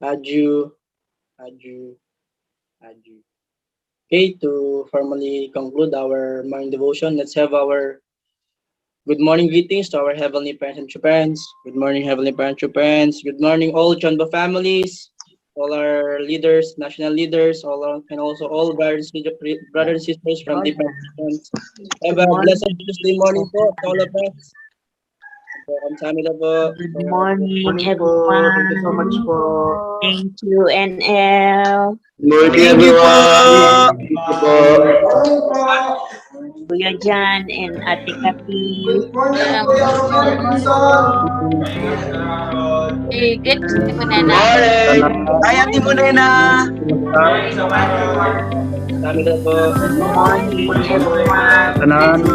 Adieu, adieu, adieu. Okay, to formally conclude our morning devotion, let's have our good morning greetings to our heavenly parents and true parents. Good morning, heavenly parents, true parents. Good morning, all Chonba families, all our leaders, national leaders, and also all brothers and sisters from different nations. Have a blessed Tuesday morning po to all of us. Kamsahamnida po. Good morning, Morning po. Thank you so much everyone. po. Thank you, NL. Morning, Thank you po. everyone. Thank you po. Kuya Jan and Ate Kapi. Good morning, Morning. Ay, Ate Monena. Kamsahamnida po. Good morning, everyone. Tanan. To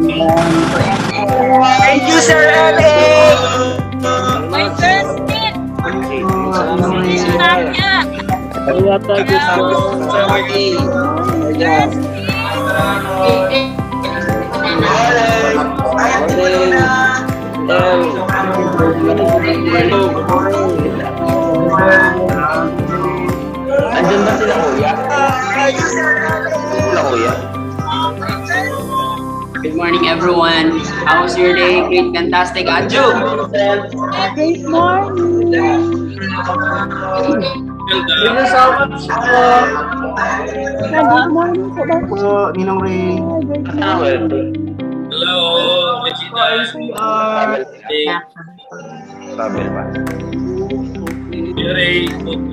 NL. Thank you, Sir Alex. My classmate. Kuya Tagus po. My classmate. Morning. Andyan ba sila kuya? Sila kuya? Good morning, everyone. How was your day? Great, fantastic. Adjo! Good morning. Thank you so much po. Good morning po ba? Po, Ninong Ray. Hello, Regina. ICR. Ray.